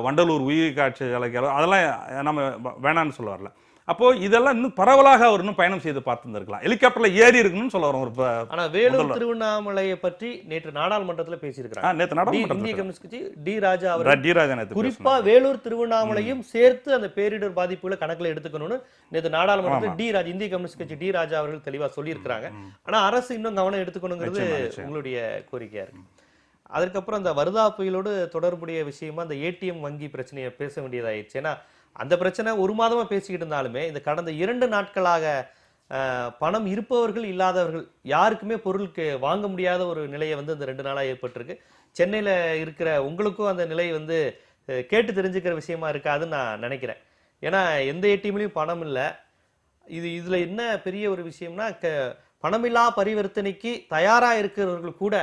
வண்டலூர் உயிர் காட்சி அலைக்கு எவ்வளவு, அதெல்லாம் நம்ம வேணான்னு சொல்ல வரல. அப்போ இதெல்லாம் இன்னும் பரவலாக அவர் இன்னும் பயணம் செய்து பார்த்துருக்கலாம். ஹெலிகாப்டர்ல ஏறி இருக்குன்னு சொல்ல வரோம். ஆனா வேலூர் திருவண்ணாமலையை பற்றி நேற்று நாடாளுமன்றத்தில் பேசியிருக்கிறாங்க. நேற்று நாடாளுமன்றத்தில் இந்திய கம்யூனிஸ்ட் கட்சி டி ராஜா அவர் குறிப்பா வேலூர் திருவண்ணாமலையும் சேர்த்து அந்த பேரிடர் பாதிப்புகளை கணக்கில் எடுத்துக்கணும்னு நேற்று நாடாளுமன்றத்தில் இந்திய கம்யூனிஸ்ட் கட்சி டி ராஜா அவர்கள் தெளிவா சொல்லியிருக்கிறாங்க. ஆனா அரசு இன்னும் கவனம் எடுத்துக்கணுங்கிறது உங்களுடைய கோரிக்கையா இருக்கு. அதுக்கப்புறம் அந்த வர்தா புயலோடு தொடர்புடைய விஷயமா அந்த ஏடிஎம் வங்கி பிரச்சனையை பேச வேண்டியதாயிடுச்சு. ஏன்னா அந்த பிரச்சனை ஒரு மாதமா பேசிக்கிட்டு இருந்தாலுமே இந்த கடந்த 2 நாட்களாக பணம் இருப்பவர்கள் இல்லாதவர்கள் யாருக்குமே பொருளுக்கு வாங்க முடியாத ஒரு நிலையை வந்து இந்த 2 நாளா ஏற்பட்டிருக்கு. சென்னையில இருக்கிற உங்களுக்கும் அந்த நிலை வந்து கேட்டு தெரிஞ்சுக்கிற விஷயமா இருக்காதுன்னு நான் நினைக்கிறேன். ஏன்னா எந்த ஏடிஎம்லையும் பணம் இல்லை. இதுல என்ன பெரிய ஒரு விஷயம்னா, பணமில்லா பரிவர்த்தனைக்கு தயாரா இருக்கிறவர்கள் கூட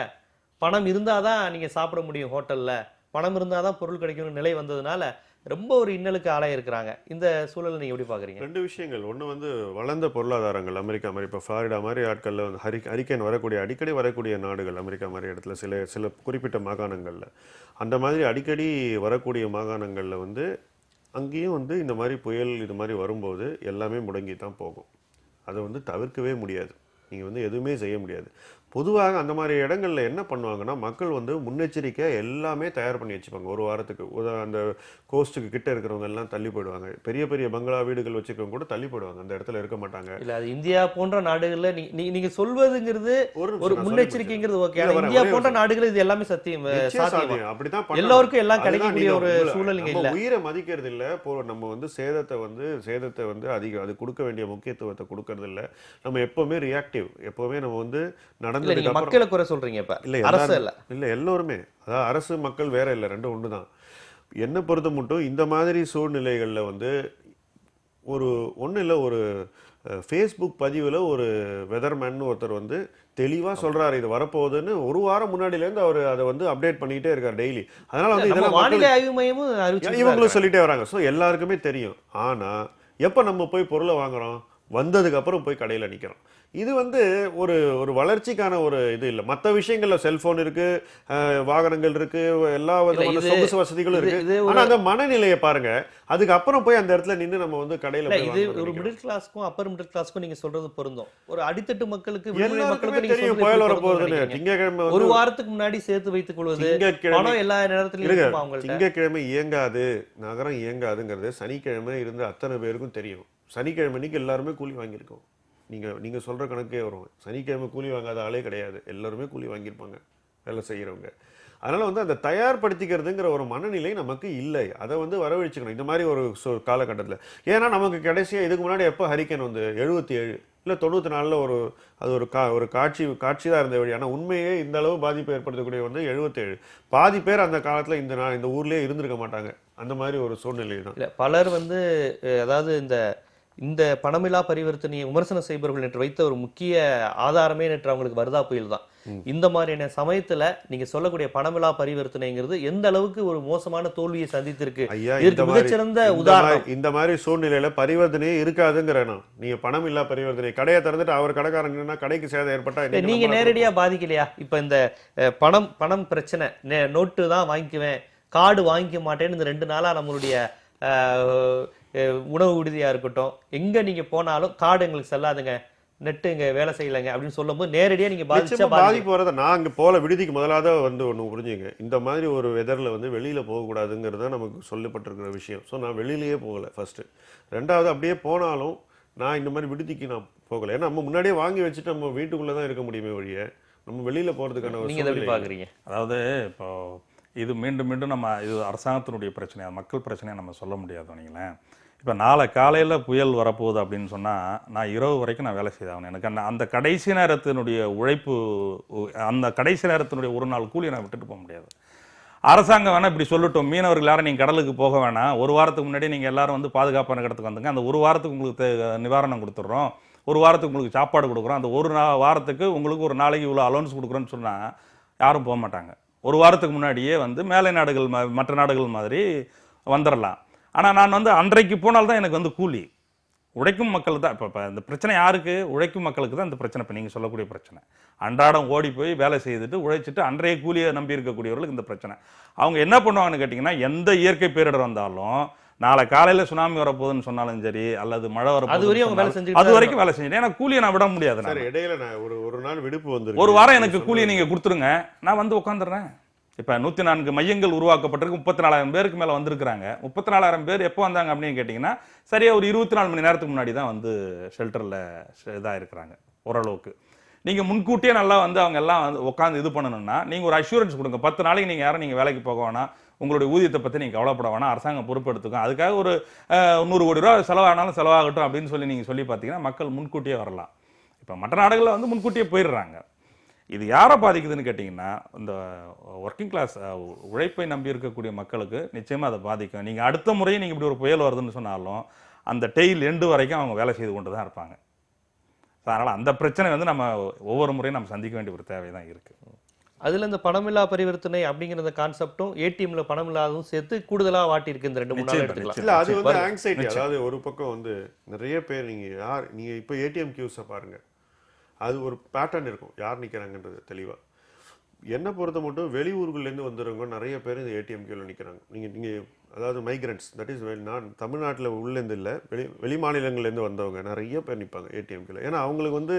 பணம் இருந்தாதான் நீங்க சாப்பிட முடியும் ஹோட்டல்ல, பணம் இருந்தாதான் பொருள் கிடைக்கணும் நிலை வந்ததுனால ரொம்ப ஒரு இன்னலுக்கு ஆளாயிருக்கிறாங்க. இந்த சூழலை நீங்க எப்படி பாக்குறீங்க? 2 விஷயங்கள். ஒன்று வந்து வளர்ந்த பொருளாதாரங்கள், அமெரிக்கா மாதிரி, இப்போ ஃப்ளாரிடா மாதிரி ஆட்களில் வந்து ஹரிக்கேன் அடிக்கடி வரக்கூடிய நாடுகள், அமெரிக்கா மாதிரி இடத்துல சில குறிப்பிட்ட மாகாணங்களில், அந்த மாதிரி அடிக்கடி வரக்கூடிய மாகாணங்களில் வந்து அங்கேயும் வந்து இந்த மாதிரி புயல் இது மாதிரி வரும்போது எல்லாமே முடங்கி தான் போகும். அதை வந்து தவிர்க்கவே முடியாது. நீங்கள் வந்து எதுவுமே செய்ய முடியாது. பொதுவாக அந்த மாதிரி இடங்கள்ல என்ன பண்ணுவாங்கன்னா, மக்கள் வந்து முன்னெச்சரிக்கையா எல்லாமே தயார் பண்ணி வச்சுப்பாங்க. ஒரு வாரத்துக்கு. அந்த கோஸ்ட்டுக்கு கிட்ட இருக்கிறவங்க எல்லாம் தள்ளி போயிடுவாங்க. பெரிய பெரிய பங்களா வீடுகள் வச்சிருக்கவங்க கூட தள்ளி போயிடுவாங்க. அந்த இடத்துல இருக்க மாட்டாங்க. இல்ல அது இந்தியா போன்ற நாடுகள்ல நீங்க சொல்வதுங்கிறது ஒரு நிமிஷம் ஒரு நான் சொல்லி முன்னெச்சரிக்கைங்கிறது ஓகே. இல்ல ஆனா வரேன், இந்தியா ஒரே போன்ற நிமிஷம். நாடுகள் இது எல்லாமே சத்தியம் நிச்சயம் சாத்தியமா? சாத்தியம். அப்படித்தான் பண்ணணும். எல்லாருக்கும் எல்லாம் அதுதான் கிடைக்கக்கூடிய நீங்க ஒரு சூழல் இங்க நம்ம இல்ல. உயிரை மதிக்கிறது இல்ல. நம்ம வந்து சேதத்தை வந்து அதிகம் அது கொடுக்க வேண்டிய முக்கியத்துவத்தை கொடுக்கறது இல்ல. நம்ம எப்பவுமே ரியாக்டிவ். எப்பவுமே நம்ம வந்து இல்ல நடந்ததுக்கு நீங்க அப்புறம் மக்களை குறை சொல்றீங்க இப்ப. இல்ல அரசு எல்லாரும் இல்ல. இல்ல எல்லோருமே. அதாவது அரசு மக்கள் வேற இல்ல. ரெண்டும் ஒண்ணுதான். என்ன பொறுத்த மட்டும் இந்த மாதிரி சூழ்நிலைகள்ல வந்து ஒன்றும் இல்லை, ஒரு ஃபேஸ்புக் பதிவில் ஒரு வெதர்மேன் ஒருத்தர் வந்து தெளிவாக சொல்றாரு இது வரப்போகுதுன்னு. ஒரு வாரம் முன்னாடியிலேருந்து அவர் அதை வந்து அப்டேட் பண்ணிக்கிட்டே இருக்கார் டெய்லி. அதனால வந்து நம்ம இதெல்லாம் வானிலை ஆய்வு மையமும் அறிவிச்சு இவங்களும் சொல்லிட்டே வராங்க. ஸோ எல்லாருக்குமே தெரியும். ஆனால் எப்போ நம்ம போய் பொருளை வாங்குறோம், வந்ததுக்கு அப்புறம் போய் கடையில் நிற்கிறோம். இது வந்து ஒரு ஒரு வளர்ச்சிக்கான ஒரு இது இல்லை. மற்ற விஷயங்கள்ல செல்போன் இருக்கு, வாகனங்கள் இருக்கு, எல்லா விதமான சொகுசு வசதிகளும் இருக்கு. ஆனா அந்த மனநிலையை பாருங்க. அதுக்கு அப்புறம் போய் அந்த இடத்துல நின்று நம்ம வந்து கடையில போய் இது வாங்கணும் ஒரு நினைக்கிறோம். மிடில் கிளாஸ்க்கும் அப்பர் மிடில் கிளாஸ்க்கும் நீங்க சொல்றது பொருந்தும். ஒரு அடித்தட்டு மக்களுக்கு எல்லாருக்குமே மக்களுக்கு நீங்க தெரியும் சொல்றது புயல் எப்படி வரப்போகுதுன்னு. பொருந்தும்னு நினைக்கிறீங்க? திங்கக்கிழமை ஒரு வந்து வாரத்துக்கு முன்னாடி சேர்த்து வைத்துக் கொள்வது, திங்கட்கிழமை பணம் எல்லா நேரத்திலும் இருங்க. இருக்குமா அவங்கள்ட்ட? திங்கக்கிழமை இயங்காது, நகரம் இயங்காதுங்கிறது சனிக்கிழமை இருந்த அத்தனை பேருக்கும் தெரியும். சனிக்கிழமை அன்னைக்கு எல்லாருமே கூலி வாங்கியிருக்கோம். நீங்க சொல்ற கணக்கே வரும். சனிக்கிழமை கூலி வாங்காத ஆளே கிடையாது. எல்லாருமே கூலி வாங்கியிருப்பாங்க வேலை செய்யறவங்க. அதனால வந்து அந்த தயார்படுத்திக்கிறதுங்கிற ஒரு மனநிலை நமக்கு இல்லை. அதை வந்து வரவழைச்சுக்கணும் இந்த மாதிரி ஒரு காலகட்டத்தில். ஏன்னா நமக்கு கடைசியா இதுக்கு முன்னாடி எப்போ ஹரிக்கன் வந்து 77 இல்லை 94ல் அது ஒரு காட்சி தான் இருந்த வழி. ஆனால் உண்மையே இந்த அளவு பாதிப்பு ஏற்படுத்தக்கூடிய வந்து 77. பாதி பேர் அந்த காலத்தில் இந்த ஊர்லயே இருந்திருக்க மாட்டாங்க. அந்த மாதிரி ஒரு சூழ்நிலை தான். இல்ல பலர் வந்து அதாவது இந்த பணமில்லா பரிவர்த்தனையை விமர்சனம் செய்பவர்கள் நேற்று வைத்த ஒரு முக்கிய ஆதாரமே நேற்று அவங்களுக்கு வர்தா புயல் தான். இந்த மாதிரியான சமயத்துல நீங்க சொல்லக்கூடிய பணமில்லா பரிவர்த்தனைங்கிறது எந்த அளவுக்கு ஒரு மோசமான தோல்வியை சந்தித்திருக்கு. ஐயா, இதற்கு மிகச்சிறந்த உதாரணம். இந்த மாதிரி சூழ்நிலையில பரிவர்த்தனையே இருக்காதுங்கிறேன். நீங்க பணம் இல்லா பரிவர்த்தனை கடையை திறந்துட்டு அவர் கடைக்காரங்க கடைக்கு சேதம் ஏற்பட்டா நீங்க நேரடியா பாதிக்கலையா? இப்ப இந்த பணம் பிரச்சனை, நோட்டு தான் வாங்கிக்குவேன், கார்டு வாங்கிக்க மாட்டேன்னு இந்த 2 நாளா நம்மளுடைய உணவு விடுதியா இருக்கட்டும், எங்க நீங்க போனாலும் கார்டு எங்களுக்கு செல்லாதுங்க, நெட்டு இங்க வேலை செய்யலைங்க அப்படின்னு சொல்லும்போது நேரடியா நீங்க பாதிப்பு வரத. நான் அங்க போல விடுதிக்கு முதலாவது வந்து ஒண்ணு புரிஞ்சுங்க. இந்த மாதிரி ஒரு வெதர்ல வந்து வெளியில போகக்கூடாதுங்கிறது நமக்கு சொல்லப்பட்டிருக்கிற விஷயம். ஸோ நான் வெளியிலேயே போகல ஃபர்ஸ்ட். ரெண்டாவது அப்படியே போனாலும் நான் இந்த மாதிரி விடுதிக்கு நான் போகல. ஏன்னா நம்ம முன்னாடியே வாங்கி வச்சுட்டு நம்ம வீட்டுக்குள்ளதான் இருக்க முடியுமே ஒழிய நம்ம வெளியில போறதுக்கான ஒரு நீங்க எப்படி பாக்குறீங்க? அதாவது இப்போ இது மீண்டும் மீண்டும் நம்ம இது அரசாங்கத்தினுடைய பிரச்சனை, மக்கள் பிரச்சனையை நம்ம சொல்ல முடியாது. நீங்களேன் இப்போ நாளை காலையில் புயல் வரப்போகுது அப்படின்னு சொன்னால் நான் இரவு வரைக்கும் நான் வேலை செய்தாகணும். எனக்கு அந்த கடைசி நேரத்தினுடைய உழைப்பு, அந்த கடைசி நேரத்தினுடைய ஒரு நாள் கூலி நான் விட்டுட்டு போக முடியாது. அரசாங்கம் வேணால் இப்படி சொல்லட்டும், மீனவர்கள் யாரும் நீங்கள் கடலுக்கு போக வேணாம், ஒரு வாரத்துக்கு முன்னாடி நீங்கள் எல்லாரும் வந்து பாதுகாப்பான இடத்துக்கு வந்துங்க, அந்த ஒரு வாரத்துக்கு உங்களுக்கு நிவாரணம் கொடுத்துட்றோம், ஒரு வாரத்துக்கு உங்களுக்கு சாப்பாடு கொடுக்குறோம், அந்த ஒரு வாரத்துக்கு உங்களுக்கு ஒரு நாளைக்கு இவ்வளோ அலோன்ஸ் கொடுக்குறோன்னு சொன்னால் யாரும் போக மாட்டாங்க. ஒரு வாரத்துக்கு முன்னாடியே வந்து மேலை நாடுகள் மற்ற நாடுகள் மாதிரி வந்துடலாம். ஆனால் நான் வந்து அன்றைக்கு போனால்தான் எனக்கு வந்து கூலி. உழைக்கும் மக்கள் தான் இப்போ இந்த பிரச்சனை யாருக்கு? உழைக்கும் மக்களுக்கு தான் இந்த பிரச்சனை. இப்போ நீங்கள் சொல்லக்கூடிய பிரச்சனை அன்றாடம் ஓடி போய் வேலை செய்துட்டு உழைச்சிட்டு அன்றைய கூலியை நம்பி இருக்கக்கூடியவர்களுக்கு இந்த பிரச்சனை. அவங்க என்ன பண்ணுவாங்கன்னு கேட்டிங்கன்னா, எந்த இயற்கை பேரிடர் வந்தாலும் நாளை காலையில் சுனாமி வரப்போகுதுன்னு சொன்னாலும் சரி, அல்லது மழை வரப்போகுது, அது வரைக்கும் வேலை செஞ்சுட்டு, ஏன்னா கூலியை நான் விட முடியாது. இடையில நான் ஒரு நாள் விடுப்பு வந்து ஒரு வாரம் எனக்கு கூலியை நீங்கள் கொடுத்துருங்க, நான் வந்து உட்காந்துடுறேன். இப்போ 104 மையங்கள் உருவாக்கப்பட்டிருக்கு, 34,000 பேருக்கு மேலே வந்திருக்கிறாங்க. 34,000 பேர் எப்போ வந்தாங்க அப்படின்னு கேட்டிங்கன்னா, சரியாக ஒரு 24 மணி நேரத்துக்கு முன்னாடி தான் வந்து ஷெல்டரில் இதாக இருக்கிறாங்க. ஓரளவுக்கு நீங்கள் முன்கூட்டியே நல்லா வந்து அவங்க எல்லாம் வந்து உட்காந்து இது பண்ணணும்னா நீங்கள் ஒரு அஷூரன்ஸ் கொடுங்க. 10 நாளைக்கு நீங்கள் யாரும் நீங்கள் வேலைக்கு போக வேணாம், உங்களுடைய ஊதியத்தை பற்றி நீங்கள் கவலைப்பட வேணாம், அரசாங்கம் பொறுப்பெடுத்துக்கும், அதுக்காக ஒரு 100 கோடி ரூபா செலவானாலும் செலவாகட்டும் அப்படின்னு சொல்லி பார்த்தீங்கன்னா மக்கள் முன்கூட்டியே வரலாம். இப்போ மற்ற நாடுகளில் வந்து முன்கூட்டியே போயிடுறாங்க. இது யாரை பாதிக்குதுன்னு கேட்டிங்கன்னா, இந்த ஒர்க்கிங் கிளாஸ் உழைப்பை நம்பி இருக்கக்கூடிய மக்களுக்கு நிச்சயமாக அதை பாதிக்கும். நீங்கள் அடுத்த முறையும் நீங்கள் இப்படி ஒரு புயல் வருதுன்னு சொன்னாலும் அந்த டெய்ல் எண்டு வரைக்கும் அவங்க வேலை செய்து கொண்டு தான் இருப்பாங்க. அதனால் அந்த பிரச்சனை வந்து நம்ம ஒவ்வொரு முறையும் நம்ம சந்திக்க வேண்டிய ஒரு தேவை தான் இருக்குது. அதில் இந்த பணமில்லா பரிவர்த்தனை அப்படிங்கிற கான்செப்டும் ஏடிஎம்ல பணம் இல்லாததும் சேர்த்து கூடுதலாக வாட்டியிருக்கு இந்த 2-3 நாள் எடுத்துக்கலாம். இல்லை, அது வந்து ஆங்ஸைட்டி. அதாவது ஒரு பக்கம் வந்து நிறைய பேர் நீங்கள் இப்போ ஏடிஎம் கியூஸை பாருங்கள், அது ஒரு பேட்டர்ன் இருக்கும், யார் நிற்கிறாங்கன்றது தெளிவாக. என்னை பொறுத்த மட்டும் வெளியூர்கள்லேருந்து வந்துடுறவங்க நிறைய பேர் இந்த ஏடிஎம் கியூவில் நிற்கிறாங்க. நீங்கள் அதாவது மைக்ரண்ட்ஸ், தட் இஸ் நான் தமிழ்நாட்டில் உள்ளேருந்து இல்லை, வெளி மாநிலங்கள்லேருந்து வந்தவங்க நிறைய பேர் நிற்பாங்க ஏடிஎம் கியூவில். ஏன்னா அவங்களுக்கு வந்து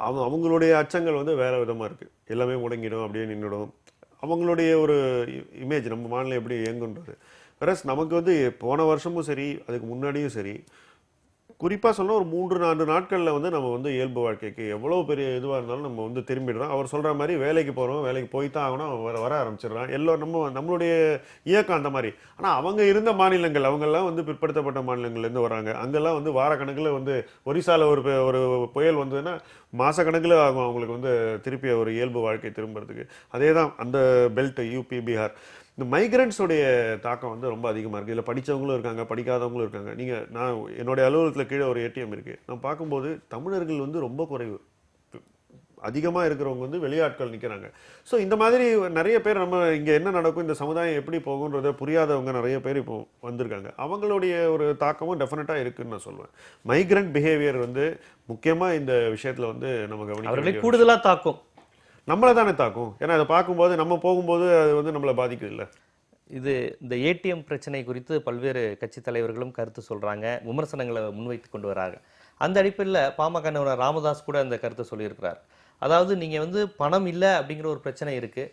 அவங்களுடைய அச்சங்கள் வந்து வேற விதமா இருக்கு. எல்லாமே முடங்கிடும், அப்படியே நின்றுடும். அவங்களுடைய ஒரு இமேஜ் நம்ம மாநிலம் எப்படி இயங்குன்றது. வேறஸ் நமக்கு வந்து போன வருஷமும் சரி, அதுக்கு முன்னாடியும் சரி, குறிப்பா சொன்னா ஒரு 3-4 நாட்கள்ல வந்து நம்ம வந்து இயல்பு வாழ்க்கைக்கு எவ்வளவு பெரிய இதுவா இருந்தாலும் நம்ம வந்து திரும்பிடுறோம். அவர் சொல்ற மாதிரி வேலைக்கு போறோம், வேலைக்கு போய் தான் ஆகணும், வர ஆரம்பிச்சிடுறான். நம்மளுடைய இயக்கம் அந்த மாதிரி. ஆனா அவங்க இருந்த மாநிலங்கள், அவங்கெல்லாம் வந்து பிற்படுத்தப்பட்ட மாநிலங்கள்ல இருந்து வராங்க. அங்கெல்லாம் வந்து வாரக்கணக்கில் வந்து ஒரிசால ஒரு புயல் வந்ததுன்னா மாசக்கணக்கில் ஆகும் அவங்களுக்கு வந்து திருப்பி ஒரு இயல்பு வாழ்க்கை திரும்புறதுக்கு. அதே தான் அந்த பெல்ட் யூபி, பீகார். இந்த மைக்ரண்ட்ஸோடைய தாக்கம் வந்து ரொம்ப அதிகமாக இருக்குது. இதில் படித்தவங்களும் இருக்காங்க, படிக்காதவங்களும் இருக்காங்க. நான் என்னுடைய அலுவலகத்தில் கீழே ஒரு ஏடிஎம் இருக்குது. நான் பார்க்கும்போது தமிழர்கள் வந்து ரொம்ப குறைவு. அதிகமாக இருக்கிறவங்க வந்து வெளியாட்கள் நிற்கிறாங்க. ஸோ இந்த மாதிரி நிறைய பேர் நம்ம இங்கே என்ன நடக்கும், இந்த சமுதாயம் எப்படி போகுன்றதை புரியாதவங்க நிறைய பேர் இப்போ வந்திருக்காங்க. அவங்களுடைய ஒரு தாக்கமும் டெஃபினட்டாக இருக்குன்னு நான் சொல்லுவேன். மைக்ரண்ட் பிஹேவியர் வந்து முக்கியமாக இந்த விஷயத்தில் வந்து நம்ம அவர்களை கவனிக்க கூடுதலா தாக்கும். நம்மளை தானே தாக்கும். ஏன்னா அதை பார்க்கும்போது நம்ம போகும்போது அது வந்து நம்மளை பாதிக்குது இல்லை. இது இந்த ஏடிஎம் பிரச்சனை குறித்து பல்வேறு கட்சி தலைவர்களும் கருத்து சொல்றாங்க, விமர்சனங்களை முன்வைத்து கொண்டு வராங்க. அந்த அடிப்படையில் பாமக நிறுவனர் ராமதாஸ் கூட அந்த கருத்தை சொல்லியிருக்கிறார். அதாவது நீங்க வந்து பணம் இல்லை அப்படிங்கிற ஒரு பிரச்சனை இருக்கு.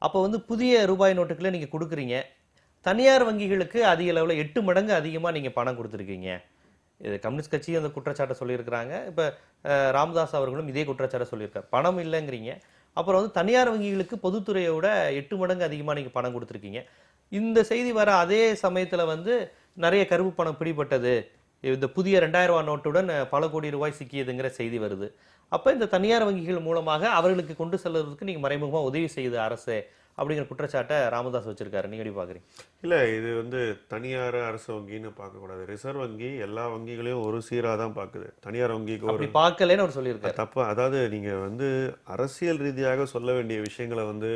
அப்போ வந்து புதிய ரூபாய் நோட்டுகளை நீங்க கொடுக்குறீங்க, தனியார் வங்கிகளுக்கு அதிக அளவில் 8 மடங்கு அதிகமாக நீங்க பணம் கொடுத்துருக்கீங்க. இது கம்யூனிஸ்ட் கட்சியும் அந்த குற்றச்சாட்டை சொல்லியிருக்கிறாங்க. இப்போ ராமதாஸ் அவர்களும் இதே குற்றச்சாட்டை சொல்லியிருக்காரு. பணம் இல்லைங்கிறீங்க, அப்புறம் வந்து தனியார் வங்கிகளுக்கு பொதுத்துறையோட 8 மடங்கு அதிகமாக நீங்கள் பணம் கொடுத்துருக்கீங்க. இந்த செய்தி வர அதே சமயத்தில் வந்து நிறைய கருப்பு பணம் பிடிபட்டது, இந்த புதிய 2000 ரூபாய் நோட்டுடன் பல கோடி ரூபாய் சிக்கியதுங்கிற செய்தி வருது. அப்போ இந்த தனியார் வங்கிகள் மூலமாக அவர்களுக்கு கொண்டு செல்வதற்கு நீங்கள் மறைமுகமாக உதவி செய்யுது அரசு அப்படிங்கிற குற்றச்சாட்டை ராமதாஸ் வச்சிருக்காரு. நீங்க எப்படி பாக்குறீங்க? இல்லை, இது வந்து தனியார் அரசு வங்கின்னு பார்க்கக்கூடாது. ரிசர்வ் வங்கி எல்லா வங்கிகளையும் ஒரு சீராக தான் பார்க்குது. தனியார் வங்கிக்கு ஒரு அப்படி பார்க்கலன்னு அவர் சொல்லியிருக்காரு. தப்பா, அதாவது நீங்கள் வந்து அரசியல் ரீதியாக சொல்ல வேண்டிய விஷயங்களை வந்து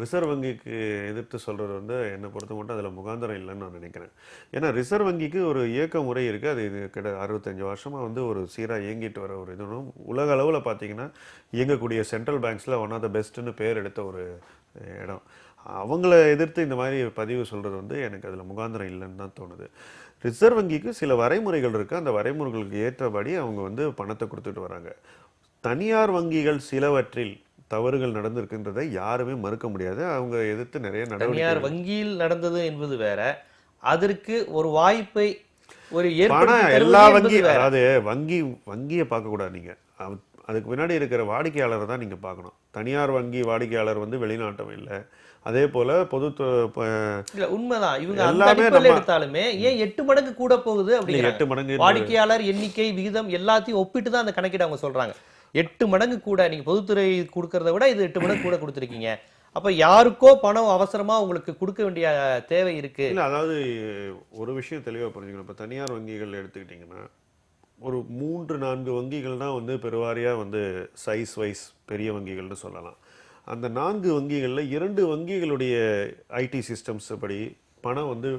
ரிசர்வ் வங்கிக்கு எதிர்த்து சொல்கிறது வந்து என்னை பொறுத்த மட்டும் அதில் முகாந்திரம் இல்லைன்னு நான் நினைக்கிறேன். ஏன்னா ரிசர்வ் வங்கிக்கு ஒரு இயக்க முறை இருக்குது. அது இது 65 வருஷமாக வந்து ஒரு சீராக இயங்கிட்டு வர ஒரு இதுவும் உலக அளவில் பார்த்தீங்கன்னா இயங்கக்கூடிய சென்ட்ரல் பேங்க்ஸில் ஒன் ஆஃப் த பெஸ்ட்டுன்னு பேர் எடுத்த ஒரு இடம். அவங்கள எதிர்த்து இந்த மாதிரி பதிவு சொல்கிறது வந்து எனக்கு அதில் முகாந்திரம் இல்லைன்னு தான் தோணுது. ரிசர்வ் வங்கிக்கு சில வரைமுறைகள் இருக்குது. அந்த வரைமுறைகளுக்கு ஏற்றபடி அவங்க வந்து பணத்தை கொடுத்துட்டு வராங்க. தனியார் வங்கிகள் சிலவற்றில் தவறுகள் நடந்திருக்குன்றதை யாருமே மறுக்க முடியாது. அவங்க எதிர்த்து நிறைய தனியார் நடவடிக்கை. வங்கியில் நடந்தது என்பது வேற, அதற்கு ஒரு வாய்ப்பை ஒரு பணம் எல்லா வங்கி, வேற. அதாவது வங்கியை பார்க்கக்கூடாது நீங்கள். அதுக்கு பின்னாடி இருக்கிற வாடிக்கையாளரை தான் நீங்கள் பார்க்கணும். தனியார் வங்கி வாடிக்கையாளர் வந்து வெளிநாட்டம் இல்லை. அதே போல இல்ல உண்மைதான். இவங்க அந்த எல்லாமே அடிப்படையில் நம்ம எடுத்தாலுமே ஏன் 8 மடங்கு கூட போகுது 8 அப்படிங்கிறாங்க. மடங்கு வாடிக்கையாளர் எண்ணிக்கை விகிதம் எல்லாத்தையும் ஒப்பிட்டு தான் அந்த கணக்கீடு அவங்க சொல்றாங்க. 8 மடங்கு கூட நீங்க பொதுத்துறை கொடுக்கறத விட இது 8 மடங்கு கூட கொடுத்துருக்கீங்க. அப்ப யாருக்கோ பணம் அவசரமா உங்களுக்கு கொடுக்க வேண்டிய தேவை இருக்கு. இல்லை, அதாவது ஒரு விஷயம் தெளிவாக புரிஞ்சுக்கணும். இப்போ தனியார் வங்கிகள் எடுத்துக்கிட்டிங்கன்னா ஒரு 3-4 வங்கிகள் தான் வந்து பெருவாரியாக வந்து சைஸ் வைஸ் பெரிய வங்கிகள்னு சொல்லலாம். அந்த 4 வங்கிகளில் 2 வங்கிகளுடைய ஐடி சிஸ்டம்ஸ் படி பணம் வந்து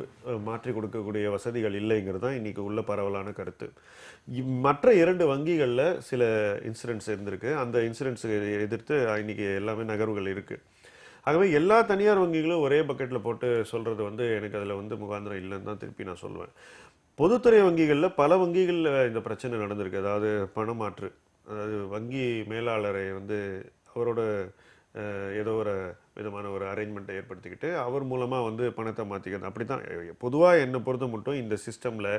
மாற்றி கொடுக்கக்கூடிய வசதிகள் இல்லைங்கிறது தான் இன்றைக்கி உள்ள பரவலான கருத்து. மற்ற 2 வங்கிகளில் சில இன்சிடென்ட்ஸ் இருந்திருக்கு. அந்த இன்சிடென்ட்ஸை எதிர்த்து இன்றைக்கி எல்லாமே நகர்வுகள் இருக்குது. ஆகவே எல்லா தனியார் வங்கிகளும் ஒரே பக்கெட்டில் போட்டு சொல்கிறது வந்து எனக்கு அதில் வந்து முகாந்திரம் இல்லைன்னு தான் திருப்பி நான் சொல்லுவேன். பொதுத்துறை வங்கிகளில் பல வங்கிகளில் இந்த பிரச்சனை நடந்திருக்கு. அதாவது பணமாற்று, அதாவது வங்கி மேலாளரை வந்து அவரோட ஏதோ ஒரு விதமான ஒரு அரேஞ்ச்மெண்ட்டை ஏற்படுத்திக்கிட்டு அவர் மூலமாக வந்து பணத்தை மாற்றிக்கிறது. அப்படி தான் பொதுவாக என்னை பொறுத்த மட்டும் இந்த சிஸ்டமில்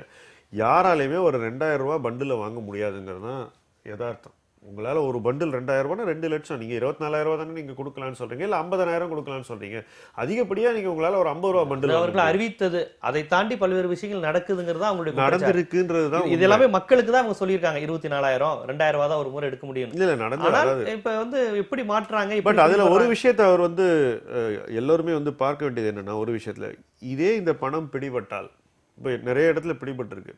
யாராலையுமே ஒரு 2000 ரூபா பண்டில் வாங்க முடியாதுங்கிறது தான் யதார்த்தம். உங்களால் ஒரு பண்டில் 2000 ரூபானா 2 லட்சம். நீங்கள் 24,000 ரூபா தானே நீங்கள் கொடுக்கலான்னு சொல்கிறீங்க, இல்லை 50,000 கொடுக்கலான்னு சொல்கிறீங்க. அதிகப்படியாக நீங்கள் உங்களால் ஒரு 50 ரூபா பண்டில் அவர்கள் அறிவித்தது, அதை தாண்டி பல்வேறு விஷயங்கள் நடக்குதுங்கிறது அவங்களுடைய நடந்திருக்குன்றது தான். இது எல்லாமே மக்களுக்கு தான் அவங்க சொல்லியிருக்காங்க. 24,000 2,000 ரூபா தான் ஒரு முறை எடுக்க முடியும். இல்லை நடந்து இப்ப வந்து எப்படி மாற்றுறாங்க. பட் அதில் ஒரு விஷயத்தை அவர் வந்து எல்லோருமே வந்து பார்க்க வேண்டியது என்னன்னா, ஒரு விஷயத்தில் இதே இந்த பணம் பிடிபட்டால், இப்போ நிறைய இடத்துல பிடிபட்டிருக்கு,